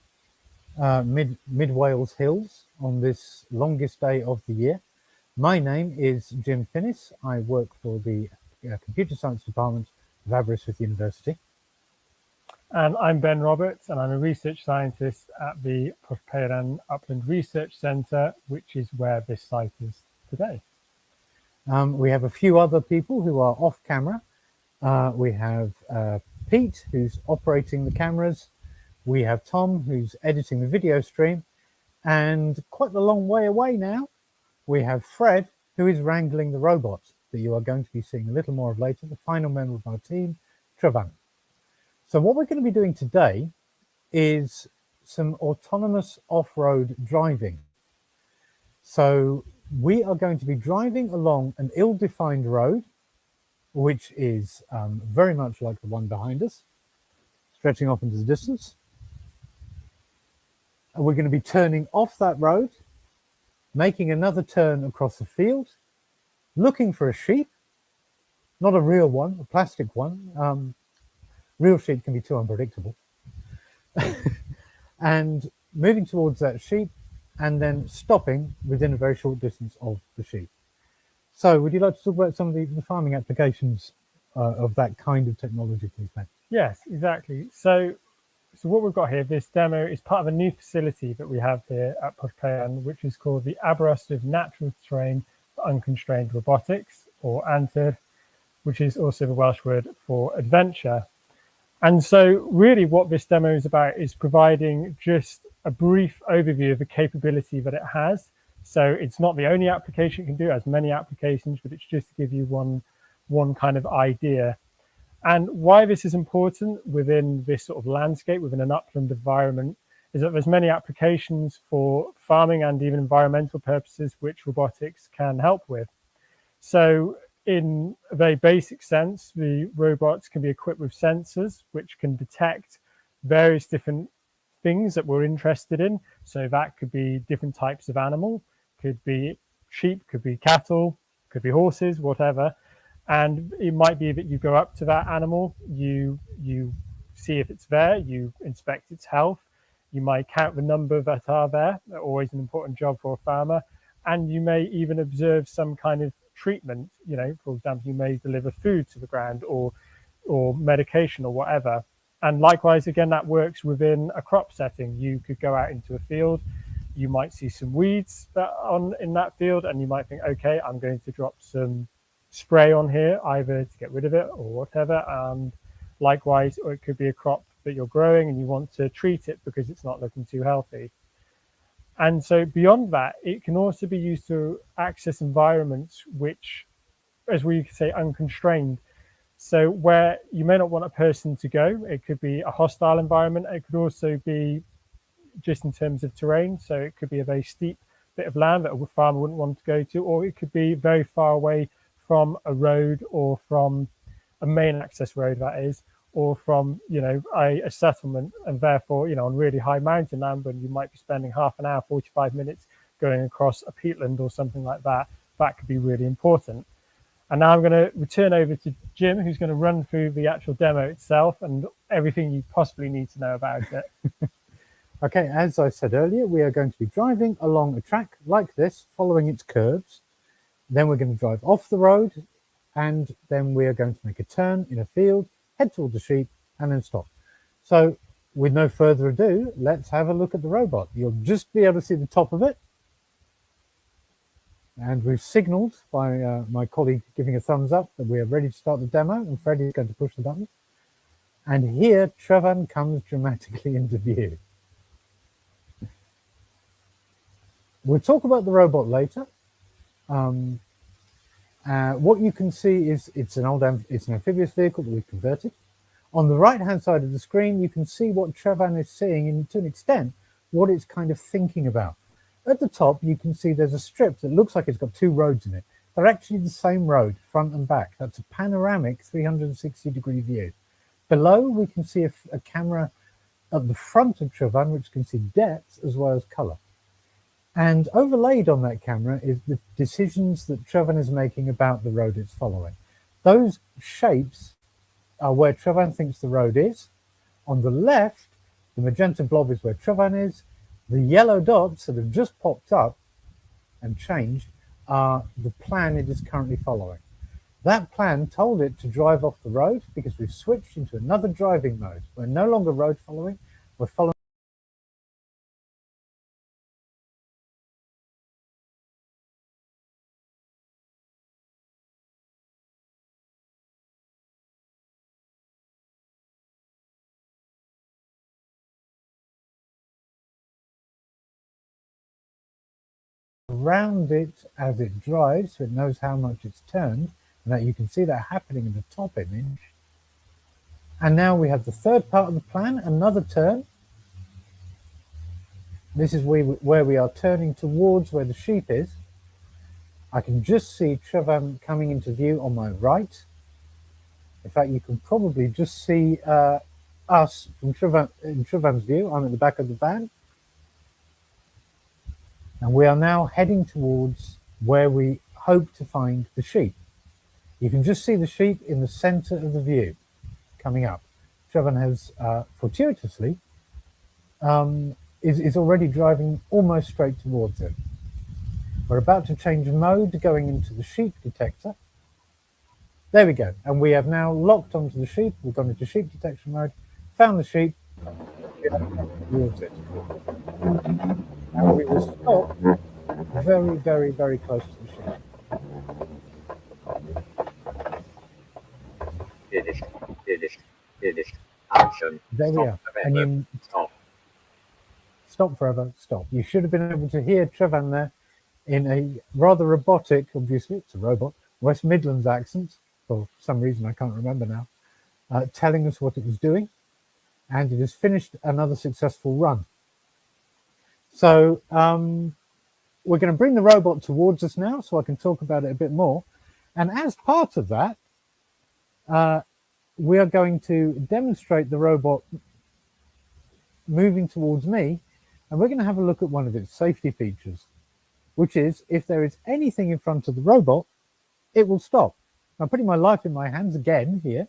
mid Wales hills on this longest day of the year. My name is Jim Finnis. I work for the Computer Science Department of Aberystwyth University. And I'm Ben Roberts, and I'm a research scientist at the Pwllheuran Upland Research Centre, which is where this site is today. We have a few other people who are off camera. We have Pete, who's operating the cameras. We have Tom, who's editing the video stream. And quite a long way away now, we have Fred, who is wrangling the robot that you are going to be seeing a little more of later, the final member of our team, Trevan. So what we're going to be doing today is some autonomous off-road driving. So we are going to be driving along an ill-defined road, which is very much like the one behind us, stretching off into the distance. And we're going to be turning off that road, making another turn across the field, looking for a sheep, not a real one, a plastic one. Real sheep can be too unpredictable. And moving towards that sheep and then stopping within a very short distance of the sheep. So would you like to talk about some of the farming applications of that kind of technology, please, Ben? Yes, exactly. So what we've got here, this demo is part of a new facility that we have here at Pwllheuran, which is called the Aberystwyth Natural Terrain for Unconstrained Robotics, or ANTER, which is also the Welsh word for adventure. And so really what this demo is about is providing just a brief overview of the capability that it has. So it's not the only application it can do, it has many applications, but it's just to give you one kind of idea. And why this is important within this sort of landscape, within an upland environment, is that there's many applications for farming and even environmental purposes which robotics can help with. So in a very basic sense, the robots can be equipped with sensors which can detect various different things that we're interested in. So that could be different types of animal, could be sheep, could be cattle, could be horses, whatever. And it might be that you go up to that animal, you see if it's there, you inspect its health, you might count the number that are there, always an important job for a farmer, and you may even observe some kind of treatment. You know, for example, you may deliver food to the ground or medication or whatever. And likewise, again, that works within a crop setting. You could go out into a field, you might see some weeds in that field, and you might think, okay, I'm going to drop some spray on here, either to get rid of it or whatever. And likewise, or it could be a crop that you're growing and you want to treat it because it's not looking too healthy. And so beyond that, it can also be used to access environments which, as we say, unconstrained. So where you may not want a person to go, it could be a hostile environment. It could also be just in terms of terrain. So it could be a very steep bit of land that a farmer wouldn't want to go to, or it could be very far away from a road or from a main access road, that is, or from, you know, a settlement, and therefore, you know, on really high mountain land when you might be spending half an hour, 45 minutes going across a peatland or something like that, that could be really important. And now I'm going to return over to Jim, who's going to run through the actual demo itself and everything you possibly need to know about it. Okay, as I said earlier, we are going to be driving along a track like this, following its curves. Then we're going to drive off the road, and then we are going to make a turn in a field, head towards the sheep, and then stop. So with no further ado, let's have a look at the robot. You'll just be able to see the top of it. And we've signaled by my colleague giving a thumbs up that we are ready to start the demo, and Freddie is going to push the button. And here Trevan comes dramatically into view. We'll talk about the robot later. What you can see is it's an amphibious vehicle that we've converted. On the right-hand side of the screen, you can see what Trevan is seeing, and to an extent, what it's kind of thinking about. At the top, you can see there's a strip that looks like it's got two roads in it. They're actually the same road, front and back. That's a panoramic 360-degree view. Below, we can see a camera at the front of Trevan, which can see depth as well as color. And overlaid on that camera is the decisions that Trevan is making about the road it's following. Those shapes are where Trevan thinks the road is. On the left, the magenta blob is where Trevan is. The yellow dots that have just popped up and changed are the plan it is currently following. That plan told it to drive off the road because we've switched into another driving mode. We're no longer road following, we're following around it as it drives, so it knows how much it's turned, and that you can see that happening in the top image. And now we have the third part of the plan, another turn. This is where we are turning towards where the sheep is. I can just see Trevan coming into view on my right. In fact, you can probably just see us from Trevan's view. I'm at the back of the van. And we are now heading towards where we hope to find the sheep. You can just see the sheep in the center of the view coming up. Trevan has fortuitously is already driving almost straight towards it. We're about to change mode going into the sheep detector. There we go. And we have now locked onto the sheep. We've gone into sheep detection mode, found the sheep, towards it. And we will stop very, very, very close to the sheep. Finish. Action. There we are. And you stop forever, stop. You should have been able to hear Trevan there in a rather robotic, obviously it's a robot, West Midlands accent, for some reason I can't remember now, telling us what it was doing, and it has finished another successful run. So we're going to bring the robot towards us now so I can talk about it a bit more. And as part of that, we are going to demonstrate the robot moving towards me, and we're going to have a look at one of its safety features, which is if there is anything in front of the robot, it will stop. I'm putting my life in my hands again here.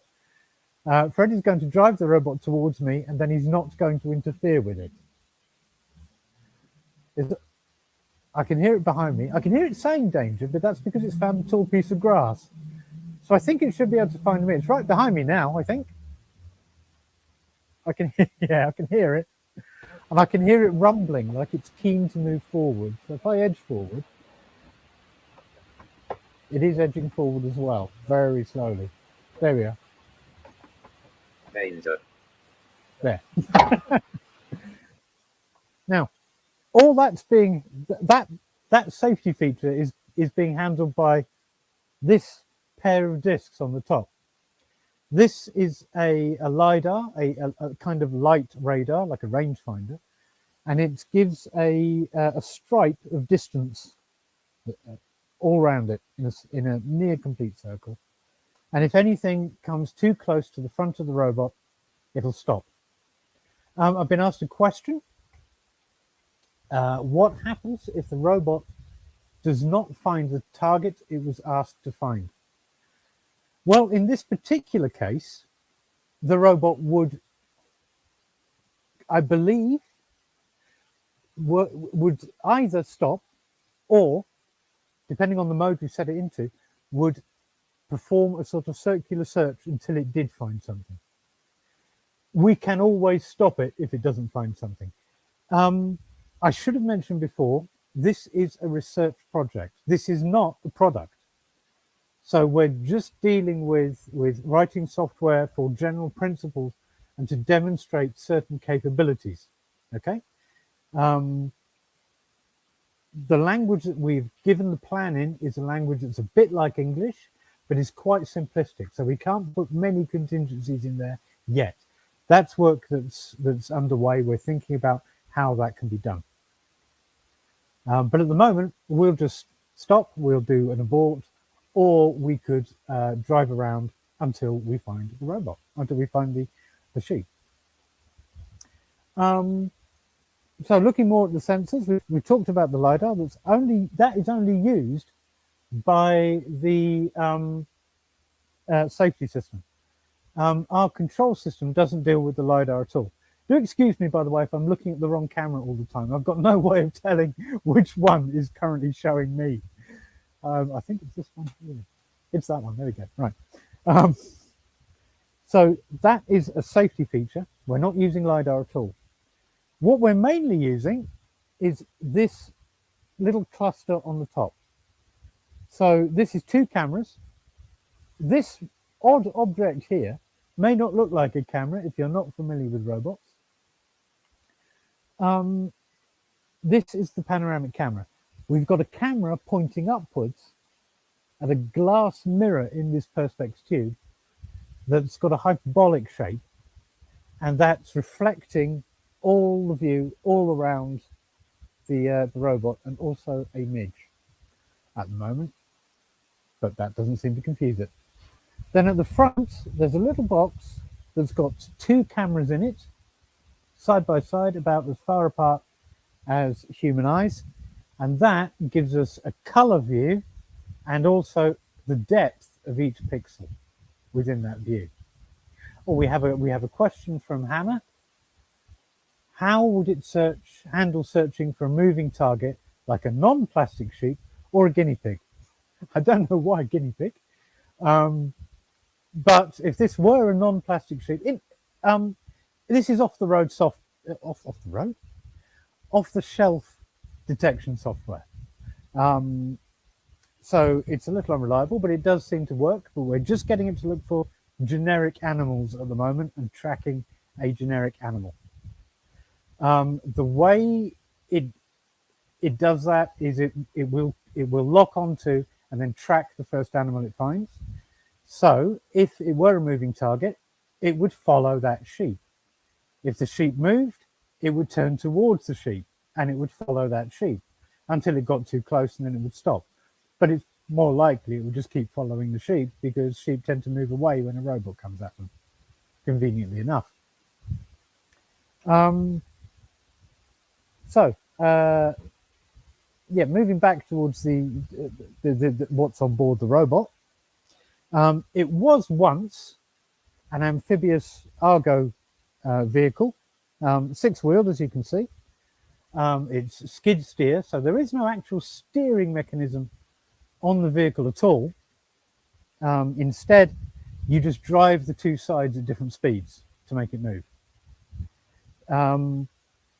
Freddie's going to drive the robot towards me, and then he's not going to interfere with it. I can hear it behind me. I can hear it saying danger, but that's because it's found a tall piece of grass. So I think it should be able to find me. It's right behind me now, I think. I can hear it. And I can hear it rumbling like it's keen to move forward. So if I edge forward, it is edging forward as well, very slowly. There we are. Danger. There. Now, all that's being that safety feature is being handled by this pair of discs on the top. This is a LiDAR, a kind of light radar, like a rangefinder, and it gives a stripe of distance all around it in a near complete circle. And if anything comes too close to the front of the robot, it'll stop. I've been asked a question. What happens if the robot does not find the target it was asked to find? Well, in this particular case, the robot would, I believe, would either stop or, depending on the mode we set it into, would perform a sort of circular search until it did find something. We can always stop it if it doesn't find something. I should have mentioned before, this is a research project. This is not a product. So we're just dealing with writing software for general principles and to demonstrate certain capabilities, okay? The language that we've given the plan in is a language that's a bit like English, but is quite simplistic. So we can't put many contingencies in there yet. That's work that's underway. We're thinking about how that can be done. But at the moment, we'll just stop, we'll do an abort, or we could drive around until we find the robot, until we find the sheep. So looking more at the sensors, we've talked about the LiDAR. That is only used by the safety system. Our control system doesn't deal with the LiDAR at all. Do excuse me, by the way, if I'm looking at the wrong camera all the time. I've got no way of telling which one is currently showing me. I think it's this one here. It's that one. There we go. Right. So that is a safety feature. We're not using LiDAR at all. What we're mainly using is this little cluster on the top. So this is 2 cameras. This odd object here may not look like a camera if you're not familiar with robots. This is the panoramic camera. We've got a camera pointing upwards at a glass mirror in this perspex tube that's got a hyperbolic shape, and that's reflecting all the view all around the robot, and also a midge at the moment, but that doesn't seem to confuse it. Then at the front, there's a little box that's got 2 cameras in it, side by side, about as far apart as human eyes, and that gives us a color view and also the depth of each pixel within that view. Oh, we have a question from Hannah. How would it handle searching for a moving target like a non-plastic sheep or a guinea pig? I don't know why guinea pig, but if this were a non-plastic sheep, this is off the shelf detection software. So it's a little unreliable, but it does seem to work. But we're just getting it to look for generic animals at the moment and tracking a generic animal. The way it does that is it will lock onto and then track the first animal it finds. So if it were a moving target, it would follow that sheep. If the sheep moved, it would turn towards the sheep and it would follow that sheep until it got too close, and then it would stop. But it's more likely it would just keep following the sheep, because sheep tend to move away when a robot comes at them, conveniently enough. Yeah, moving back towards the what's on board the robot. It was once an amphibious Argo vehicle, 6-wheeled, as you can see. It's skid steer, so there is no actual steering mechanism on the vehicle at all. Instead, you just drive the 2 sides at different speeds to make it move.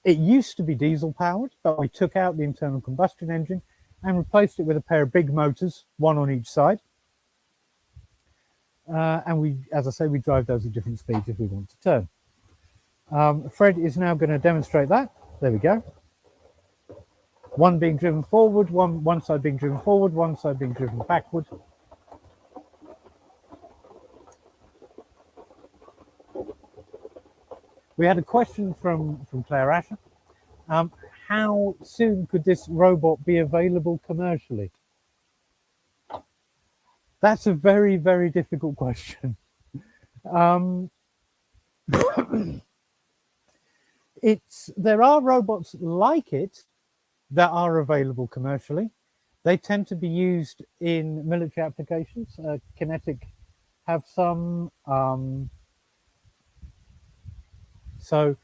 It used to be diesel powered, but we took out the internal combustion engine and replaced it with a pair of big motors, 1 on each side. And we, as I say, we drive those at different speeds if we want to turn. Fred is now going to demonstrate that. There we go. One being driven forward, one side being driven forward, one side being driven backward. We had a question from Claire Asher. How soon could this robot be available commercially? That's a very, very difficult question. There are robots like it that are available commercially. They tend to be used in military applications. Kinetic have some. So,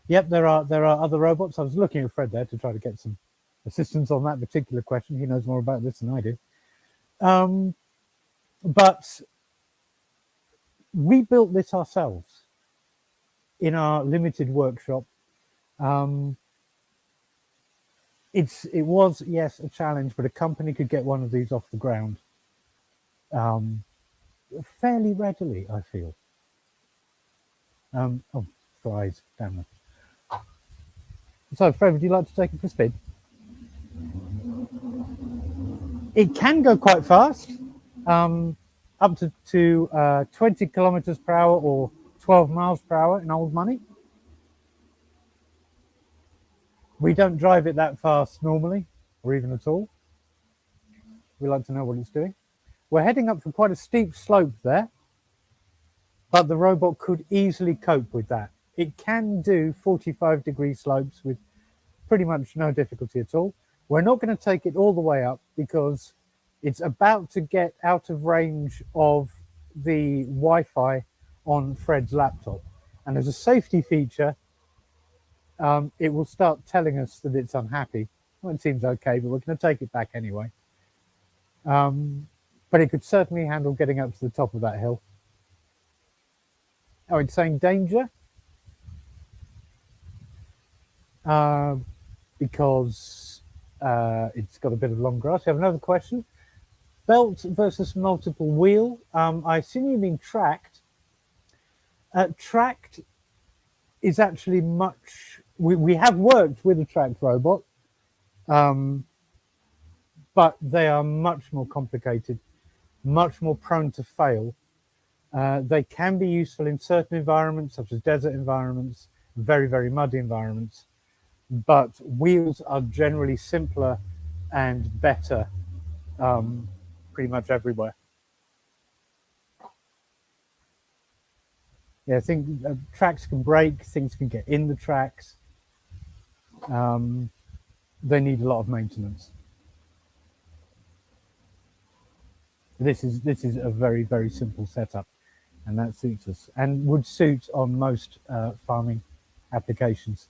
yep, there are other robots. I was looking at Fred there to try to get some assistance on that particular question. He knows more about this than I do. But we built this ourselves in our limited workshop. It was, yes, a challenge, but a company could get one of these off the ground fairly readily, I feel. Oh, flies, damn it. So, Fred, would you like to take it for a spin? It can go quite fast, up to 20 kilometers per hour or 12 miles per hour in old money. We don't drive it that fast normally, or even at all. We like to know what it's doing. We're heading up for quite a steep slope there, but the robot could easily cope with that. It can do 45-degree slopes with pretty much no difficulty at all. We're not going to take it all the way up because it's about to get out of range of the Wi-Fi on Fred's laptop. And as a safety feature, it will start telling us that it's unhappy. Well, it seems okay, but we're going to take it back anyway. But it could certainly handle getting up to the top of that hill. Oh, it's saying danger because it's got a bit of long grass. We have another question. Belt versus multiple wheel. I assume you mean tracked. Tracked is actually much. We have worked with a tracked robot, but they are much more complicated, much more prone to fail. They can be useful in certain environments, such as desert environments, very, very muddy environments, but wheels are generally simpler and better pretty much everywhere. Yeah, I think tracks can break, things can get in the tracks. They need a lot of maintenance. This is a very, very simple setup, and that suits us and would suit on most farming applications.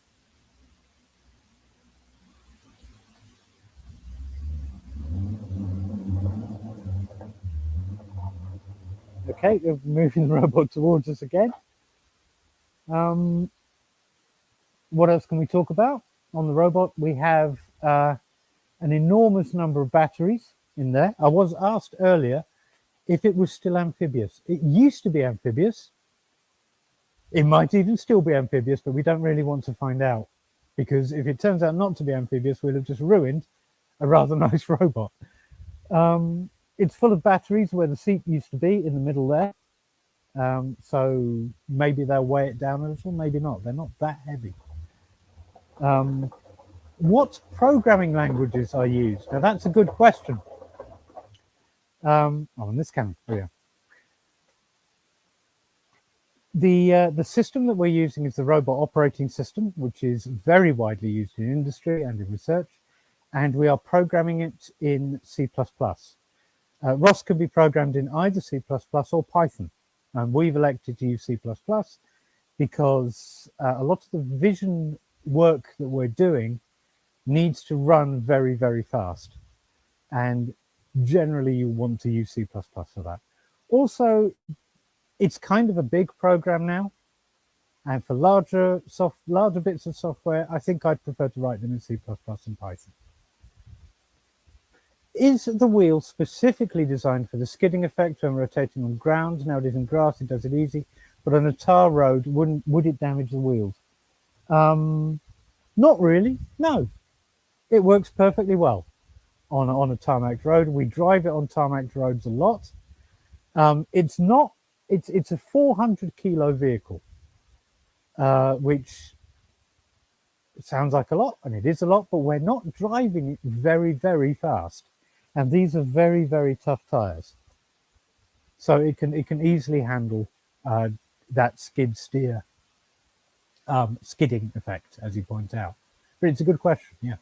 Okay, we're moving the robot towards us again. What else can we talk about on the robot? We have an enormous number of batteries in there. I was asked earlier if it was still amphibious. It used to be amphibious. It might even still be amphibious, but we don't really want to find out, because if it turns out not to be amphibious, we'll have just ruined a rather nice robot. It's full of batteries where the seat used to be in the middle there. So maybe they'll weigh it down a little, maybe not. They're not that heavy. What programming languages are used? Now that's a good question. On this camera, here we are. The system that we're using is the robot operating system, which is very widely used in industry and in research, and we are programming it in C++. ROS can be programmed in either C++ or Python, and we've elected to use C++ because a lot of the vision work that we're doing needs to run very, very fast, and generally you want to use C++ for that. Also, it's kind of a big program now, and for larger bits of software, I think I'd prefer to write them in C++ and Python. Is the wheel specifically designed for the skidding effect when rotating on ground? Now it is in grass, it does it easy, but on a tar road, would it damage the wheels? Not really, no. It works perfectly well on a tarmac road. We drive it on tarmac roads a lot. It's a 400 kilo vehicle, which sounds like a lot, and it is a lot, but we're not driving it very, very fast. And these are very, very tough tires. So it can easily handle that skidding effect, as you point out. But it's a good question, yeah.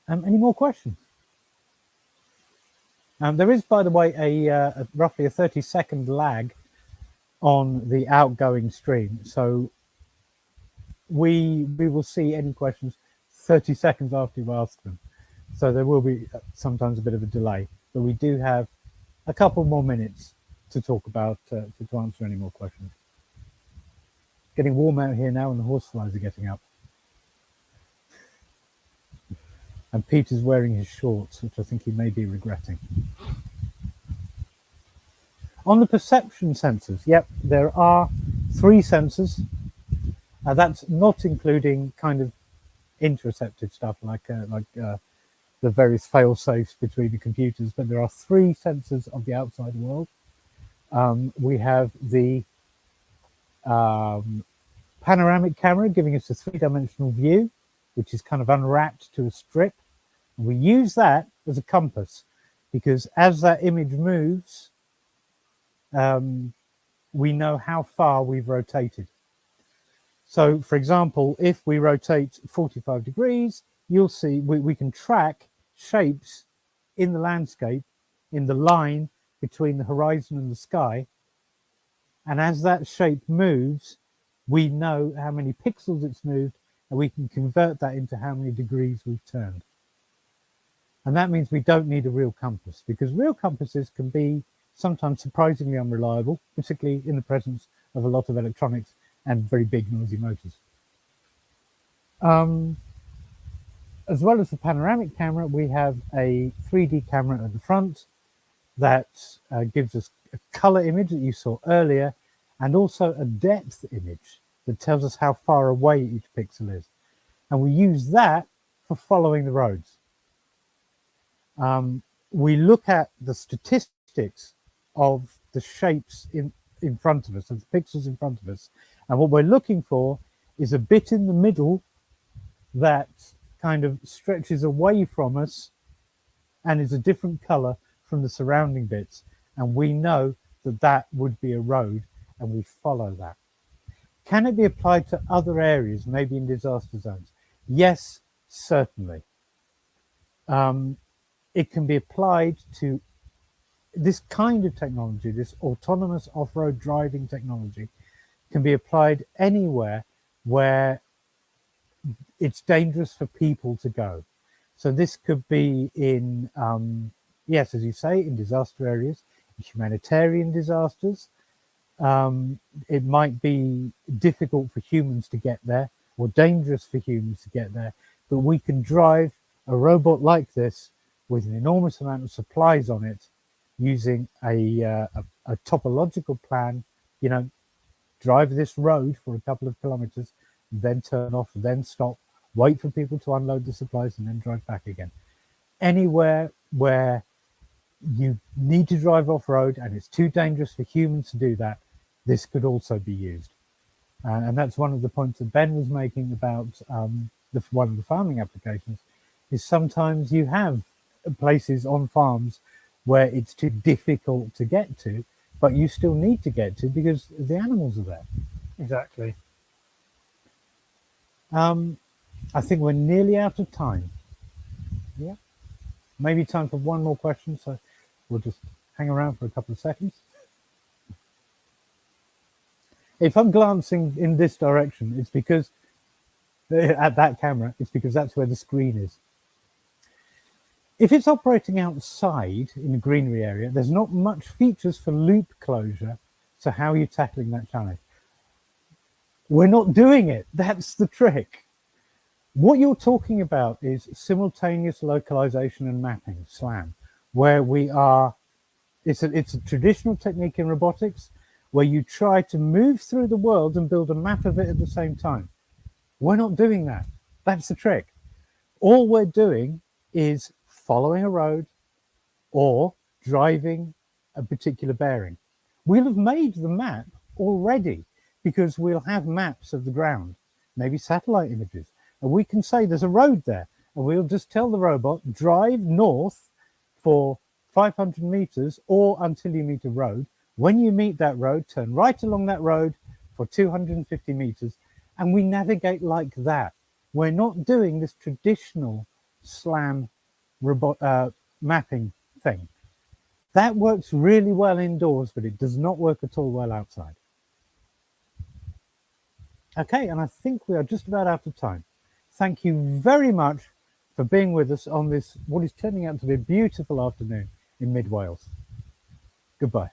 Any more questions? There is, by the way, a roughly a 30-second lag on the outgoing stream. So we will see any questions 30 seconds after you ask them. So there will be sometimes a bit of a delay, but we do have a couple more minutes to talk about, to answer any more questions. Getting warm out here now and the horseflies are getting up. And Peter's wearing his shorts, which I think he may be regretting. On the perception sensors, yep, there are 3 sensors. That's not including kind of interoceptive stuff like the various fail-safes between the computers, but there are 3 sensors of the outside world. We have the panoramic camera giving us a 3-dimensional view, which is kind of unwrapped to a strip. We use that as a compass because as that image moves, we know how far we've rotated. So, for example, if we rotate 45 degrees, you'll see we can track shapes in the landscape in the line between the horizon and the sky. And as that shape moves, we know how many pixels it's moved, and we can convert that into how many degrees we've turned. And that means we don't need a real compass, because real compasses can be sometimes surprisingly unreliable, particularly in the presence of a lot of electronics and very big noisy motors. As well as the panoramic camera, we have a 3D camera at the front that gives us a color image that you saw earlier, and also a depth image that tells us how far away each pixel is. And we use that for following the roads. We look at the statistics of the shapes in front of us, of the pixels in front of us. And what we're looking for is a bit in the middle that kind of stretches away from us and is a different color from the surrounding bits. And we know that that would be a road, and we follow that. Can it be applied to other areas, maybe in disaster zones? Yes, certainly. It can be applied to this kind of technology, this autonomous off-road driving technology, can be applied anywhere where it's dangerous for people to go. So this could be in, yes, as you say, in disaster areas, humanitarian disasters. It might be difficult for humans to get there, or dangerous for humans to get there, but we can drive a robot like this with an enormous amount of supplies on it, using a topological plan. You know, drive this road for a couple of kilometers, then turn off, then stop, wait for people to unload the supplies, and then drive back again. Anywhere where you need to drive off-road and it's too dangerous for humans to do that, this could also be used. And that's one of the points that Ben was making about one of the farming applications, is sometimes you have places on farms where it's too difficult to get to, but you still need to get to because the animals are there. Exactly. I think we're nearly out of time. Yeah, maybe time for one more question, so we'll just hang around for a couple of seconds. If I'm glancing in this direction, it's because at that camera, it's because that's where the screen is. If it's operating outside in a greenery area, there's not much features for loop closure. So how are you tackling that challenge? We're not doing it. That's the trick. What you're talking about is simultaneous localization and mapping, SLAM, where we are, it's a traditional technique in robotics where you try to move through the world and build a map of it at the same time. We're not doing that. That's the trick. All we're doing is following a road or driving a particular bearing. We'll have made the map already because we'll have maps of the ground, maybe satellite images, and we can say there's a road there, and we'll just tell the robot, drive north for 500 meters or until you meet a road. When you meet that road, turn right along that road for 250 meters, and we navigate like that. We're not doing this traditional SLAM mapping thing. That works really well indoors, but it does not work at all well outside. Okay, and I think we are just about out of time. Thank you very much for being with us on this, what is turning out to be a beautiful afternoon in mid Wales. Goodbye.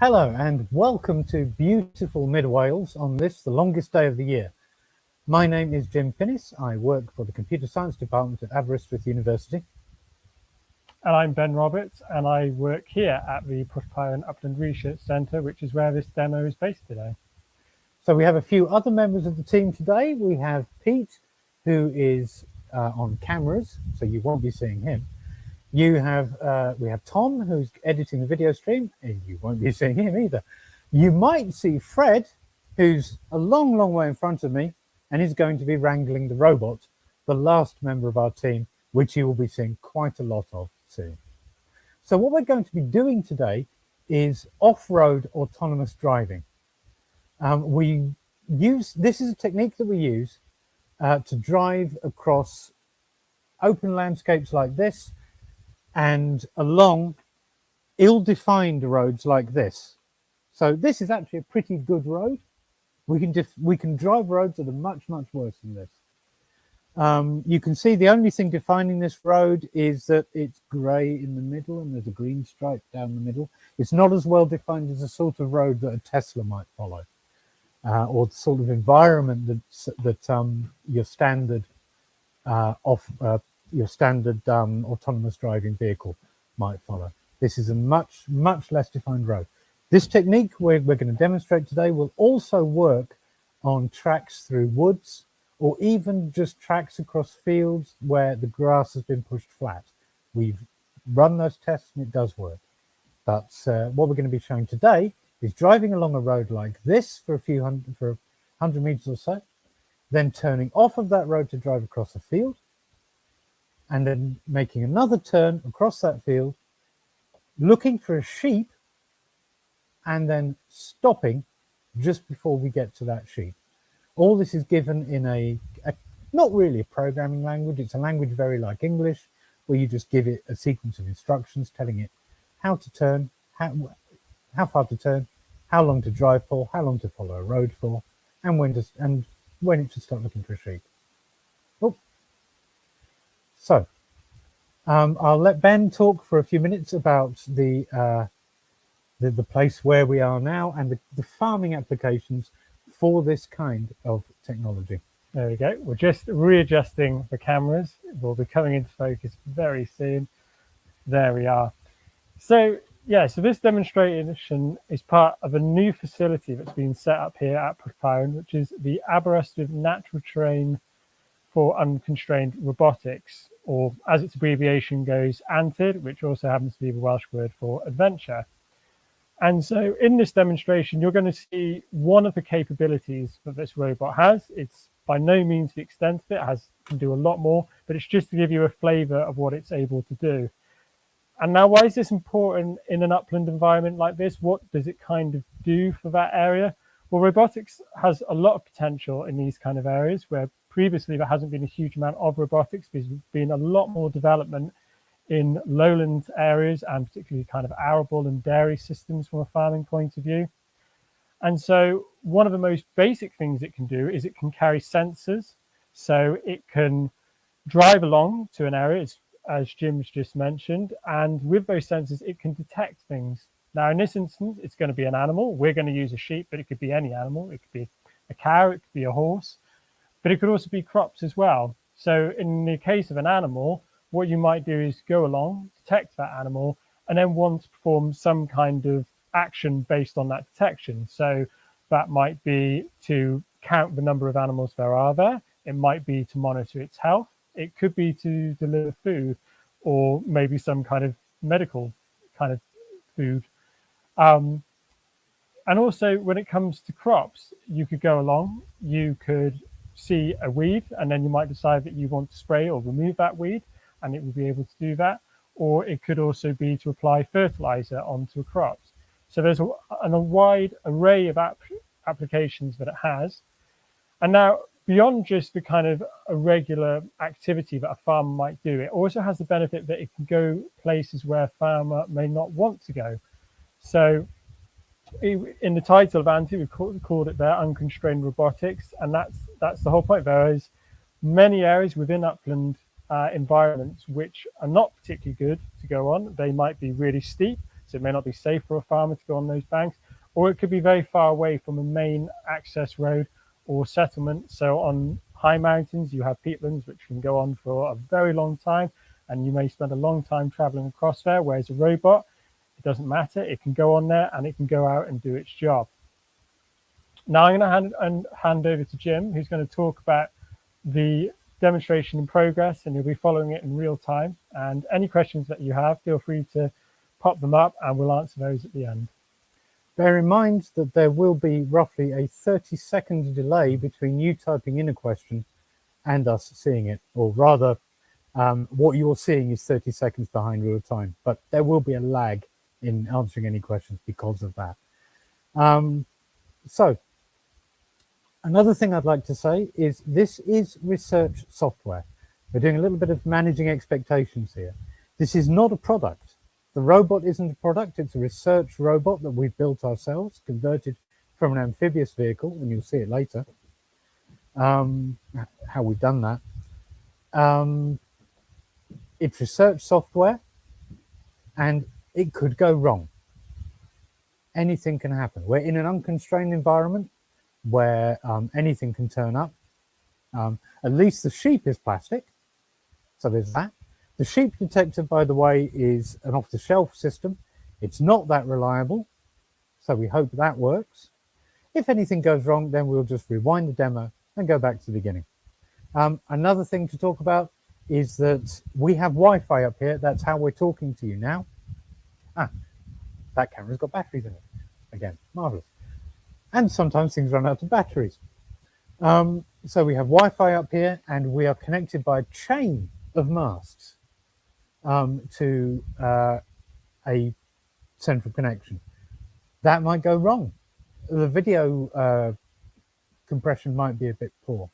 Hello and welcome to beautiful Mid Wales on this, the longest day of the year. My name is Jim Finnis. I work for the Computer Science Department at Aberystwyth University. And I'm Ben Roberts, and I work here at the Porthpawen Upland Research Centre, which is where this demo is based today. So we have a few other members of the team today. We have Pete, who is on cameras, so you won't be seeing him. We have Tom, who's editing the video stream, and you won't be seeing him either. You might see Fred, who's a long, long way in front of me, and is going to be wrangling the robot, the last member of our team, which you will be seeing quite a lot of soon. So what we're going to be doing today is off-road autonomous driving. This is a technique that we use to drive across open landscapes like this and along ill-defined roads like this. So this is actually a pretty good road. We can drive roads that are much, much worse than this. You can see the only thing defining this road is that it's grey in the middle and there's a green stripe down the middle. It's not as well defined as the sort of road that a Tesla might follow, or the sort of environment that your standard autonomous driving vehicle might follow. This is a much, much less defined road. This technique we're going to demonstrate today will also work on tracks through woods, or even just tracks across fields where the grass has been pushed flat. We've run those tests and it does work. But what we're going to be showing today is driving along a road like this for 100 meters or so, then turning off of that road to drive across a field, and then making another turn across that field, looking for a sheep, and then stopping just before we get to that sheep. All this is given in not really a programming language. It's a language very like English, where you just give it a sequence of instructions telling it how to turn, how far to turn, how long to drive for, how long to follow a road for, and when it should start looking for a sheep. Oh. So I'll let Ben talk for a few minutes about the place where we are now and the farming applications for this kind of technology. There we go. We're just readjusting the cameras. We'll be coming into focus very soon. There we are. So yeah, so this demonstration is part of a new facility that's been set up here at Porthpawen, which is the Aberystwyth Natural Terrain for Unconstrained Robotics, or as its abbreviation goes, ANTID, which also happens to be the Welsh word for adventure. And so in this demonstration, you're going to see one of the capabilities that this robot has. It's by no means the extent of it, can do a lot more, but it's just to give you a flavor of what it's able to do. And now, why is this important in an upland environment like this? What does it kind of do for that area? Well, robotics has a lot of potential in these kind of areas where previously there hasn't been a huge amount of robotics. There's been a lot more development in lowland areas and particularly kind of arable and dairy systems from a farming point of view. And so one of the most basic things it can do is it can carry sensors. So it can drive along to an area, as Jim's just mentioned, and with those sensors, it can detect things. Now, in this instance, it's going to be an animal. We're going to use a sheep, but it could be any animal. It could be a cow, it could be a horse, but it could also be crops as well. So in the case of an animal, what you might do is go along, detect that animal, and then want to perform some kind of action based on that detection. So that might be to count the number of animals there are there. It might be to monitor its health. It could be to deliver food, or maybe some kind of medical kind of food. And also when it comes to crops, you could go along, you could see a weed, and then you might decide that you want to spray or remove that weed, and it will be able to do that. Or it could also be to apply fertilizer onto crops. So there's a wide array of applications that it has. And now, beyond just the kind of a regular activity that a farmer might do, it also has the benefit that it can go places where a farmer may not want to go. So in the title of ANTI, we called it there unconstrained robotics, and that's the whole point. There is many areas within upland environments which are not particularly good to go on. They might be really steep, So it may not be safe for a farmer to go on those banks, or it could be very far away from a main access road or settlement. So on high mountains, you have peatlands, which can go on for a very long time, and you may spend a long time traveling across there, whereas a robot, it doesn't matter. It can go on there and it can go out and do its job. Now I'm going to hand over to Jim, who's going to talk about the demonstration in progress, and you'll be following it in real time. And any questions that you have, feel free to pop them up and we'll answer those at the end. Bear in mind that there will be roughly a 30-second delay between you typing in a question and us seeing it, or rather, what you're seeing is 30 seconds behind real time, but there will be a lag in answering any questions because of that. So another thing I'd like to say is this is research software. We're doing a little bit of managing expectations here. This is not a product. The robot isn't a product. It's a research robot that we've built ourselves, converted from an amphibious vehicle, and you'll see it later, how we've done that. It's research software, and it could go wrong. Anything can happen. We're in an unconstrained environment where anything can turn up. At least the sheep is plastic, so there's that. The sheep detector, by the way, is an off-the-shelf system. It's not that reliable, so we hope that works. If anything goes wrong, then we'll just rewind the demo and go back to the beginning. Another thing to talk about is that we have Wi-Fi up here. That's how we're talking to you now. That camera's got batteries in it. Again, marvelous. And sometimes things run out of batteries. So we have Wi-Fi up here, and we are connected by a chain of masts to a central connection. That might go wrong. The video compression might be a bit poor.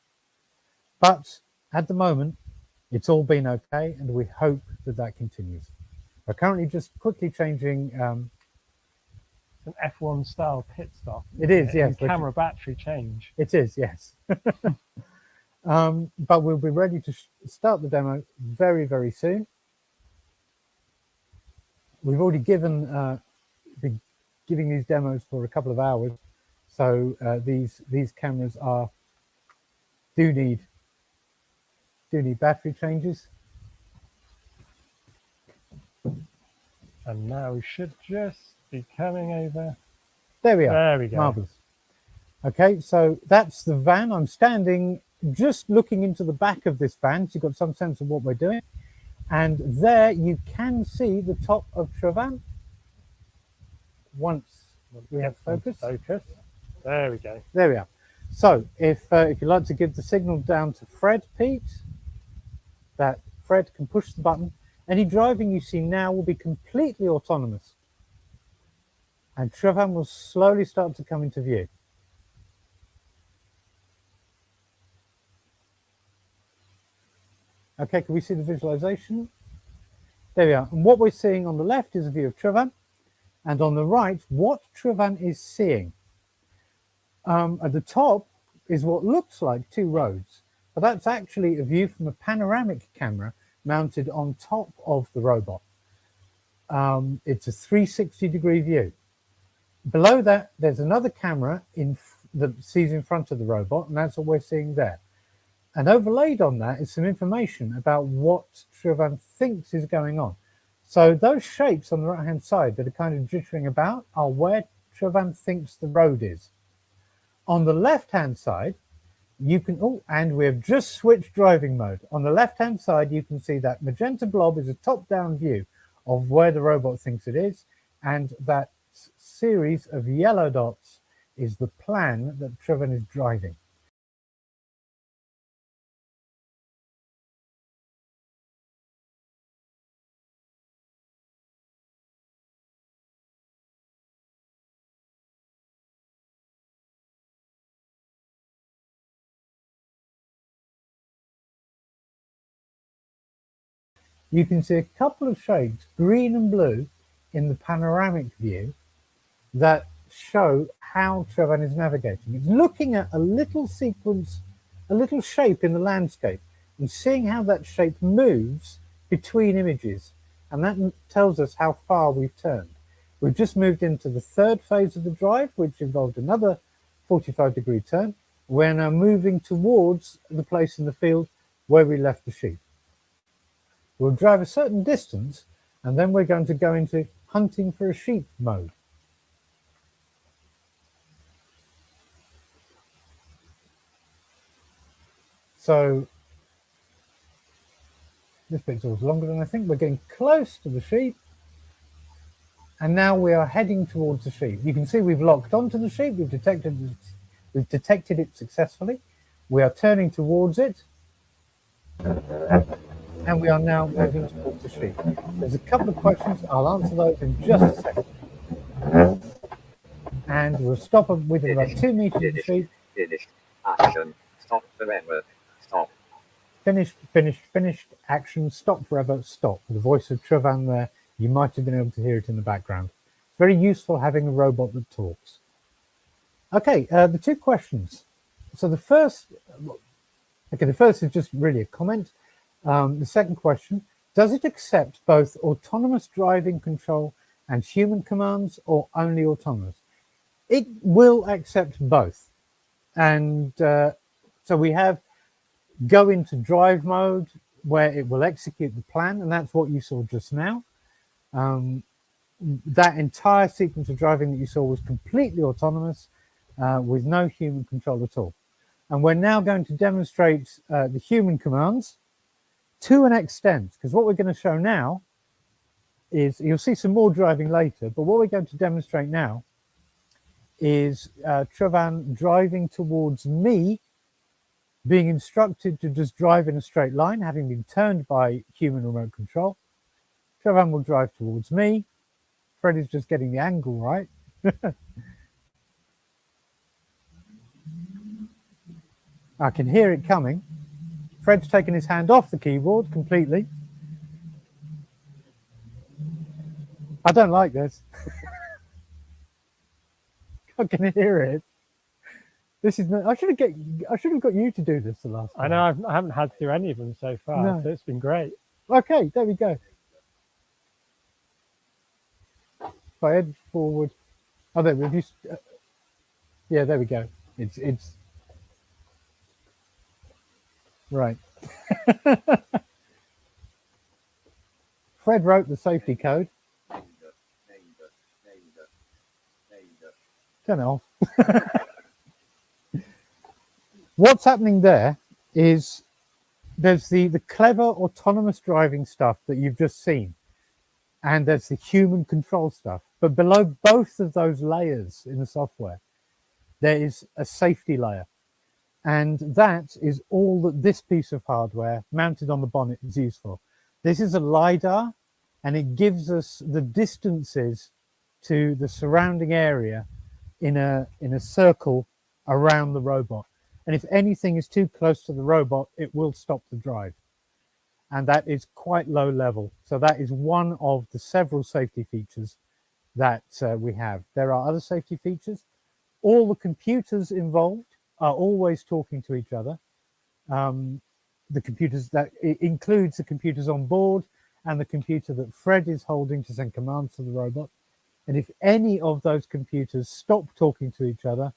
But at the moment, it's all been okay, and we hope that that continues. We're currently just quickly changing. It's an F1 style pit stop. It is, yes. Camera battery change. It is, yes. But we'll be ready to start the demo very, very soon. We've already been giving these demos for a couple of hours, so these cameras do need battery changes. And now we should just be coming over. There we are. There we go. Marvelous. Okay, so that's the van. I'm standing just looking into the back of this van, so you've got some sense of what we're doing. And there you can see the top of Travan. Once we have focus. There we go. There we are. So if you'd like to give the signal down to Fred, Pete, that Fred can push the button. Any driving you see now will be completely autonomous. And Travan will slowly start to come into view. Okay, can we see the visualization? There we are. And what we're seeing on the left is a view of Travan, and on the right, what Travan is seeing. At the top is what looks like two roads, but that's actually a view from a panoramic camera mounted on top of the robot. It's a 360-degree view. Below that, there's another camera that sees in front of the robot, and that's what we're seeing there. And overlaid on that is some information about what Travan thinks is going on. So those shapes on the right-hand side that are kind of jittering about are where Travan thinks the road is. On the left-hand side, you can, and we have just switched driving mode. On the left-hand side, you can see that magenta blob is a top-down view of where the robot thinks it is, and that series of yellow dots is the plan that Travan is driving. You can see a couple of shades, green and blue, in the panoramic view that show how Travan is navigating. It's looking at a little sequence, a little shape in the landscape, and seeing how that shape moves between images. And that tells us how far we've turned. We've just moved into the third phase of the drive, which involved another 45-degree turn. We're now moving towards the place in the field where we left the sheep. We'll drive a certain distance, and then we're going to go into hunting for a sheep mode. So this bit's always longer than I think. We're getting close to the sheep, and now we are heading towards the sheep. You can see we've locked onto the sheep. We've detected it successfully. We are turning towards it, and we are now moving towards the sheep. There's a couple of questions. I'll answer those in just a second. And we'll stop within about 2 meters of the sheep. Finished. Action. Stop forever. Stop. Finished. Action. Stop forever. Stop. The voice of Trevan there. You might have been able to hear it in the background. It's very useful having a robot that talks. Okay, the 2 questions. So the first is just really a comment. The second question, does it accept both autonomous driving control and human commands, or only autonomous? It will accept both. And so we have go into drive mode, where it will execute the plan, and that's what you saw just now. That entire sequence of driving that you saw was completely autonomous, with no human control at all. And we're now going to demonstrate the human commands to an extent, because what we're going to show now is, you'll see some more driving later, but what we're going to demonstrate now is Trevan driving towards me, being instructed to just drive in a straight line, having been turned by human remote control. Trevan will drive towards me. Fred is just getting the angle right. I can hear it coming. Fred's taken his hand off the keyboard completely. I don't like this. I can hear it. This is. I should have got you to do this the last time. I know I haven't had to do any of them so far, No. so it's been great. Okay, there we go. If I head forward. Oh, there. If you, yeah, there we go. It's right. Fred wrote the safety code. Turn it off. What's happening there is there's the clever autonomous driving stuff that you've just seen, and there's the human control stuff. But below both of those layers in the software, there is a safety layer. And that is all that this piece of hardware mounted on the bonnet is used for. This is a LiDAR, and it gives us the distances to the surrounding area in a circle around the robot. And if anything is too close to the robot, it will stop the drive. And that is quite low level. So that is one of the several safety features that we have. There are other safety features. All the computers involved are always talking to each other. The computers that it includes the computers on board and the computer that Fred is holding to send commands to the robot. And if any of those computers stop talking to each other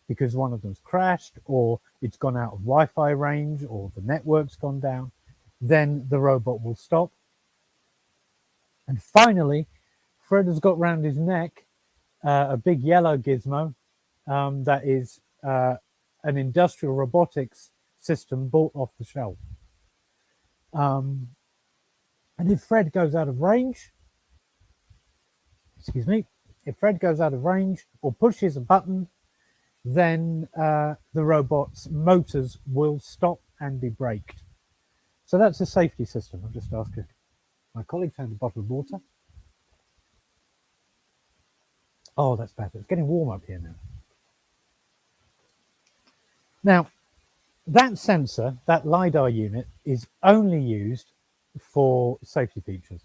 because one of them's crashed, or it's gone out of Wi-Fi range, or the network's gone down, then the robot will stop. And finally, Fred has got round his neck a big yellow gizmo that is an industrial robotics system bought off the shelf. And if Fred goes out of range, if Fred goes out of range or pushes a button, then the robot's motors will stop and be braked. So that's a safety system. I'll just ask if my colleague found a bottle of water. Oh, that's better. It's getting warm up here now. Now, that sensor, that LiDAR unit, is only used for safety features.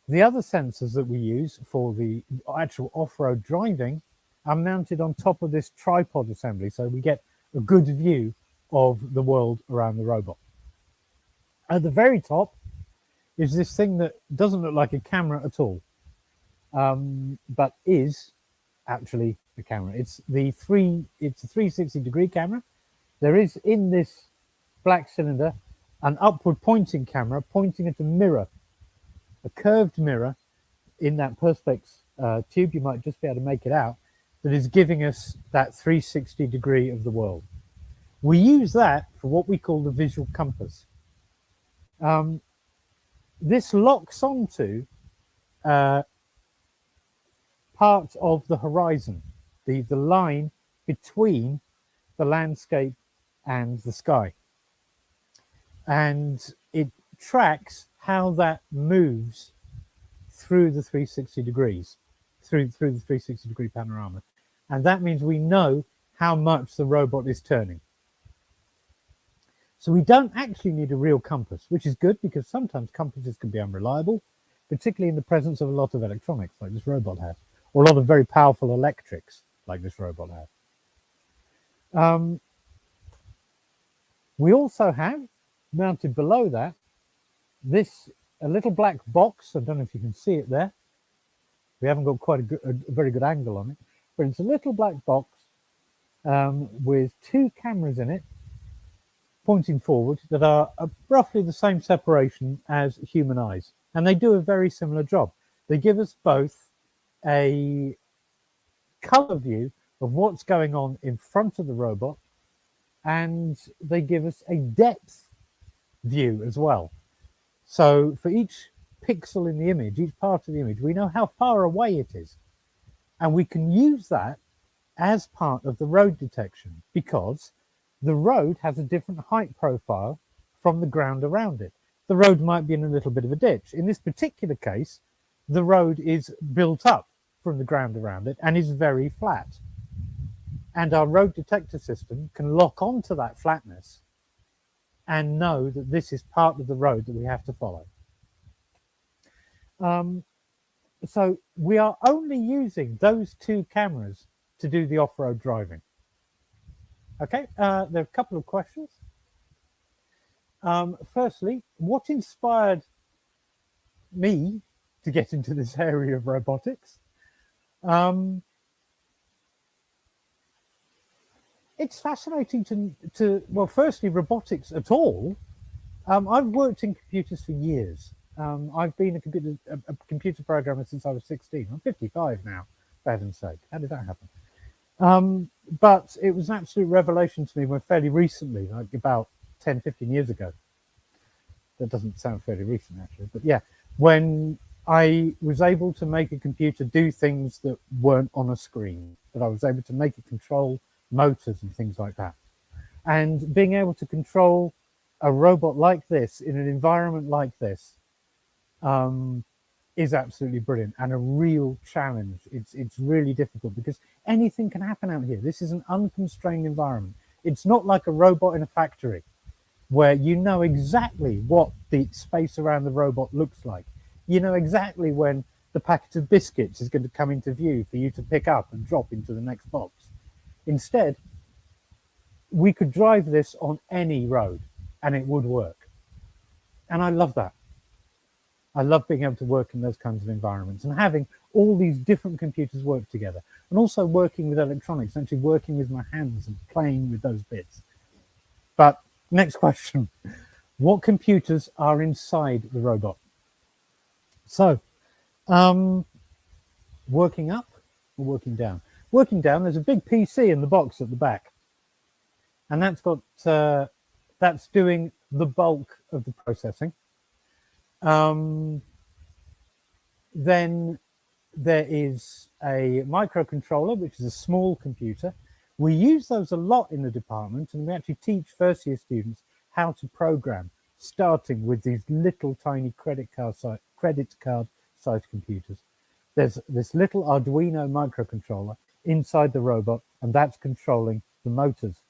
The other sensors that we use for the actual off-road driving are mounted on top of this tripod assembly, so we get a good view of the world around the robot. At the very top is this thing that doesn't look like a camera at all. but is actually the camera. It's a 360-degree camera. There is in this black cylinder an upward pointing camera pointing at a mirror, a curved mirror in that perspex tube. You might just be able to make it out, that is giving us that 360 degree of the world. We use that for what we call the visual compass. This locks onto part of the horizon, the line between the landscape and the sky. And it tracks how that moves through the 360 degrees, through the 360 degree panorama. And that means we know how much the robot is turning. So we don't actually need a real compass, which is good because sometimes compasses can be unreliable, particularly in the presence of a lot of electronics like this robot has, or a lot of very powerful electrics like this robot has. We also have, mounted below that, a little black box. I don't know if you can see it there. We haven't got quite a very good angle on it, but it's a little black box with two cameras in it pointing forward that are roughly the same separation as human eyes. And they do a very similar job. They give us both a color view of what's going on in front of the robot, and they give us a depth view as well. So for each pixel in the image, each part of the image, we know how far away it is. And we can use that as part of the road detection because the road has a different height profile from the ground around it. The road might be in a little bit of a ditch. In this particular case, the road is built up from the ground around it and is very flat. And our road detector system can lock onto that flatness and know that this is part of the road that we have to follow. So we are only using those two cameras to do the off-road driving. Okay, there are a couple of questions. Firstly, what inspired me to get into this area of robotics? It's fascinating well, firstly, robotics at all. I've worked in computers for years. I've been a computer programmer since I was 16. I'm 55 now, for heaven's sake. How did that happen? But it was an absolute revelation to me when fairly recently, like about 10, 15 years ago. That doesn't sound fairly recent, actually. But yeah, when I was able to make a computer do things that weren't on a screen, that I was able to make it control motors and things like that. And being able to control a robot like this in an environment like this is absolutely brilliant and a real challenge. It's really difficult because anything can happen out here. This is an unconstrained environment. It's not like a robot in a factory where you know exactly what the space around the robot looks like. You know exactly when the packet of biscuits is going to come into view for you to pick up and drop into the next box. Instead, we could drive this on any road and it would work. And I love that. I love being able to work in those kinds of environments and having all these different computers work together, and also working with electronics, actually working with my hands and playing with those bits. But next question, what computers are inside the robot? So, working up or working down? Working down, there's a big PC in the box at the back, and that's got that's doing the bulk of the processing. Then there is a microcontroller, which is a small computer. We use those a lot in the department, and we actually teach first-year students how to program, starting with these little tiny credit card-sized computers. There's this little Arduino microcontroller inside the robot, and that's controlling the motors.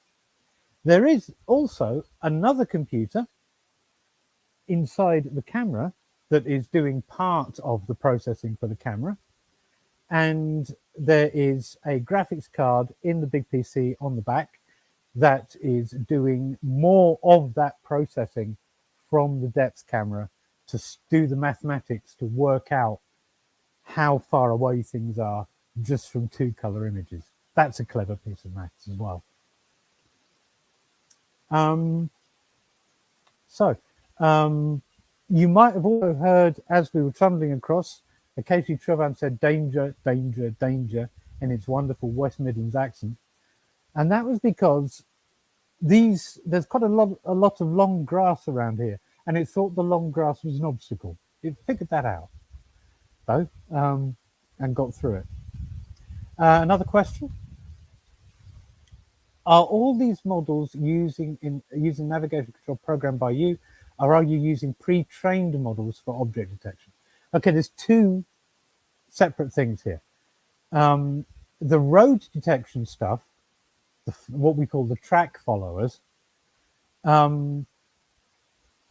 There is also another computer inside the camera that is doing part of the processing for the camera. And there is a graphics card in the big PC on the back that is doing more of that processing from the depth camera to do the mathematics to work out how far away things are just from two color images. That's a clever piece of maths as well. You might have also heard, as we were trundling across, occasionally Trevan said danger, danger, danger in its wonderful West Midlands accent. And that was because there's quite a lot of long grass around here, and it thought the long grass was an obstacle. It figured that out, though, and got through it. Another question. Are all these models using navigation control programmed by you, or are you using pre-trained models for object detection? Okay, there's two separate things here. The road detection stuff, what we call the track followers,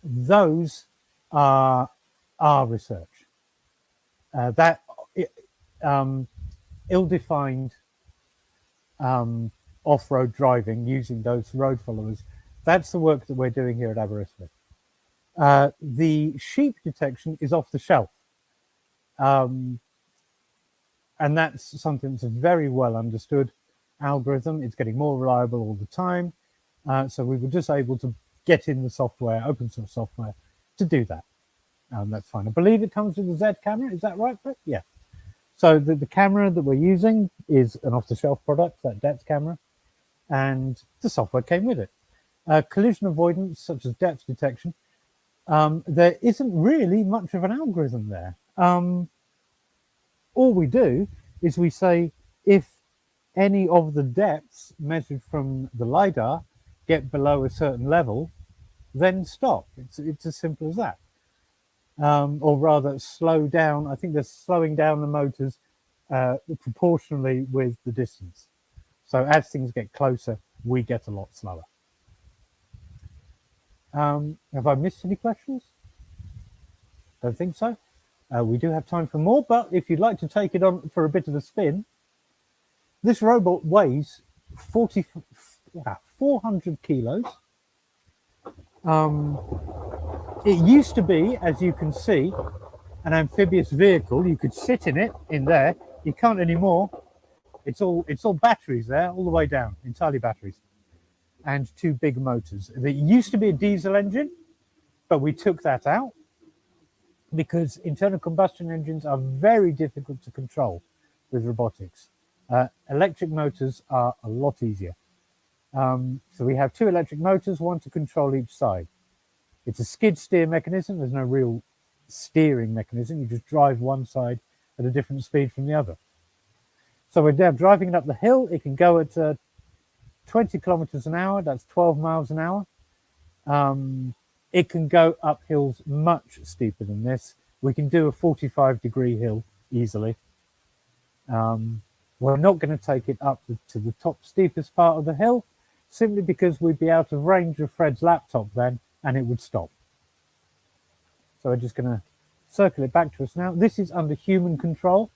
those are our research. That ill-defined off-road driving using those road followers, that's the work that we're doing here at Aberystwyth. The sheep detection is off the shelf. And that's something that's a very well understood algorithm. It's getting more reliable all the time. So we were just able to get in the software, open source software, to do that. That's fine. I believe it comes with the Z camera. Is that right, Brett? Yeah. So the camera that we're using is an off-the-shelf product, that depth camera, and the software came with it. Collision avoidance, such as depth detection, there isn't really much of an algorithm there. All we do is we say if any of the depths measured from the LiDAR get below a certain level, then stop. It's as simple as that. Or rather, slow down. I think they're slowing down the motors proportionally with the distance. So as things get closer, we get a lot slower. Have I missed any questions? Don't think so. We do have time for more, but if you'd like to take it on for a bit of a spin, this robot weighs 400 kilos. It used to be, as you can see, an amphibious vehicle. You could sit in it in there. You can't anymore. It's all batteries there, all the way down, entirely batteries, and two big motors. There used to be a diesel engine, but we took that out because internal combustion engines are very difficult to control with robotics. Electric motors are a lot easier. So we have two electric motors, one to control each side. It's a skid steer mechanism. There's no real steering mechanism. You just drive one side at a different speed from the other. So we're now driving it up the hill. It can go at 20 kilometers an hour. That's 12 miles an hour. It can go up hills much steeper than this. We can do a 45-degree hill easily. We're not going to take it up to the top steepest part of the hill, simply because we'd be out of range of Fred's laptop then, and it would stop. So we're just going to circle it back to us now. This is under human control.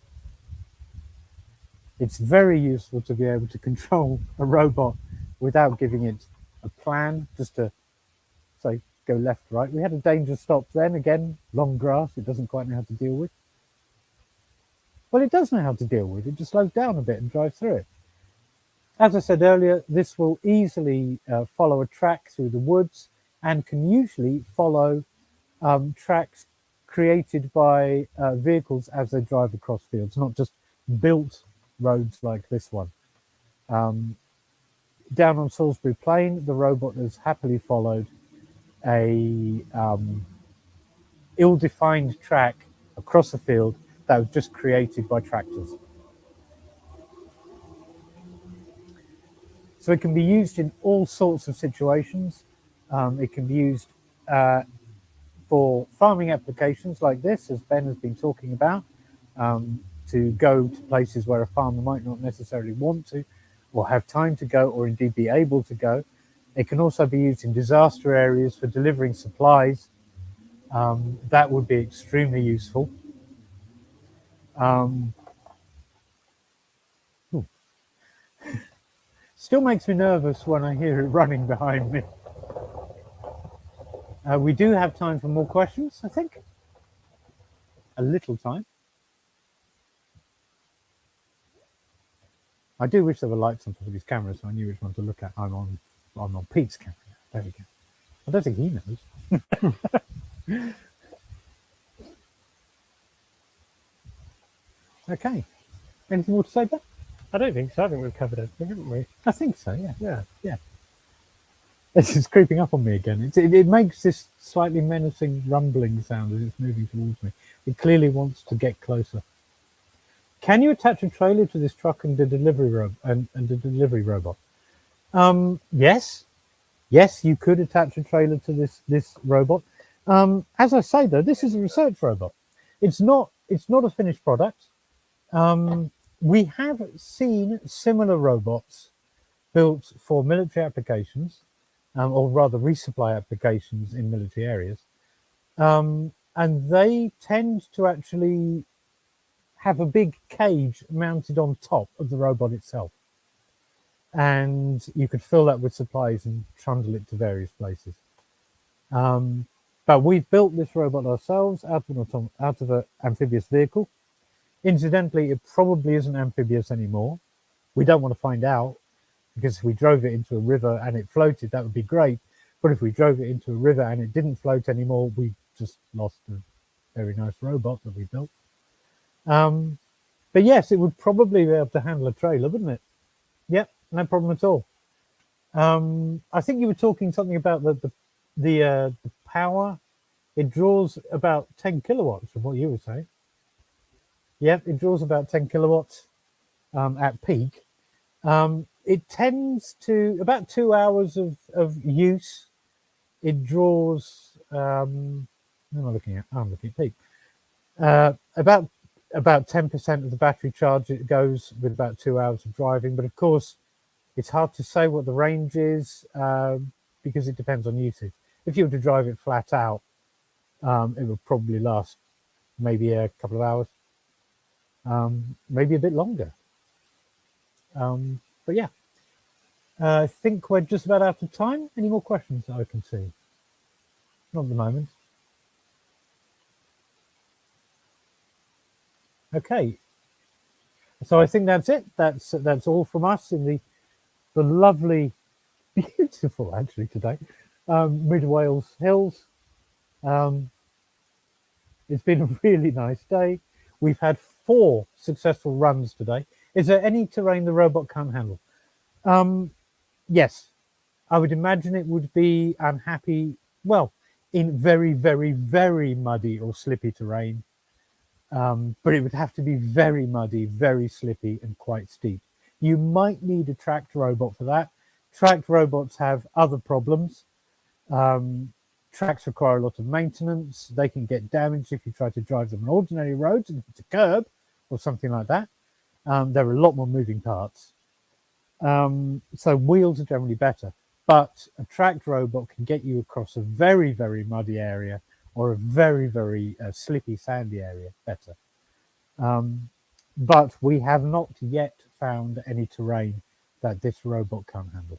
It's very useful to be able to control a robot without giving it a plan, just to say, go left, right. We had a danger stop then, again, long grass, it doesn't quite know how to deal with. Well, it does know how to deal with it, just slows down a bit and drives through it. As I said earlier, this will easily follow a track through the woods and can usually follow tracks created by vehicles as they drive across fields, not just built roads like this one. Down on Salisbury Plain, the robot has happily followed a ill-defined track across a field that was just created by tractors. So it can be used in all sorts of situations. It can be used for farming applications like this, as Ben has been talking about, to go to places where a farmer might not necessarily want to, or have time to go, or indeed be able to go. It can also be used in disaster areas for delivering supplies. That would be extremely useful. Still makes me nervous when I hear it running behind me. We do have time for more questions, I think. A little time. I do wish there were lights on top of these cameras so I knew which one to look at. I'm on Pete's camera. There we go. I don't think he knows. Okay. Anything more to say, Ben? I don't think so. I think we've covered everything, haven't we? I think so, yeah. Yeah. This is creeping up on me again. It makes this slightly menacing rumbling sound as it's moving towards me. It clearly wants to get closer. Can you attach a trailer to this truck and the delivery robot? Yes. Yes, you could attach a trailer to this robot. As I say, though, this is a research robot. It's not a finished product. We have seen similar robots built for military applications, or rather resupply applications in military areas. And they tend to actually have a big cage mounted on top of the robot itself. And you could fill that with supplies and trundle it to various places. But we've built this robot ourselves out of an amphibious vehicle. Incidentally, it probably isn't amphibious anymore. We don't want to find out, because if we drove it into a river and it floated, that would be great. But if we drove it into a river and it didn't float anymore, we just lost a very nice robot that we built. But yes, it would probably be able to handle a trailer, wouldn't it? Yep, no problem at all. I think you were talking something about the power. It draws about 10 kilowatts from what you were saying. Yep, it draws about 10 kilowatts at peak. It tends to, about 2 hours of use, it draws, what am I looking at? I'm looking at peak. About 10% of the battery charge it goes with about 2 hours of driving. But of course, it's hard to say what the range is because it depends on usage. If you were to drive it flat out, it would probably last maybe a couple of hours, maybe a bit longer. But yeah, I think we're just about out of time. Any more questions that I can see? Not at the moment. Okay, so I think that's it. That's all from us in the lovely, beautiful actually today, Mid Wales Hills. It's been a really nice day. We've had 4 successful runs today. Is there any terrain the robot can't handle? Yes, I would imagine it would be unhappy, well, in very, very, very muddy or slippy terrain. But it would have to be very muddy, very slippy, and quite steep. You might need a tracked robot for that. Tracked robots have other problems. Tracks require a lot of maintenance. They can get damaged if you try to drive them on ordinary roads and hit a curb or something like that. There are a lot more moving parts. So wheels are generally better. But a tracked robot can get you across a very, very muddy area or a very, very slippy, sandy area better. But we have not yet found any terrain that this robot can't handle.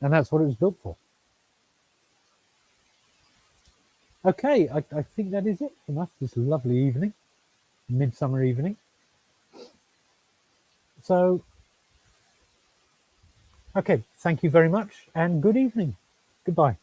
And that's what it was built for. Okay, I think that is it from us this lovely evening, midsummer evening. So, okay, thank you very much and good evening. Goodbye.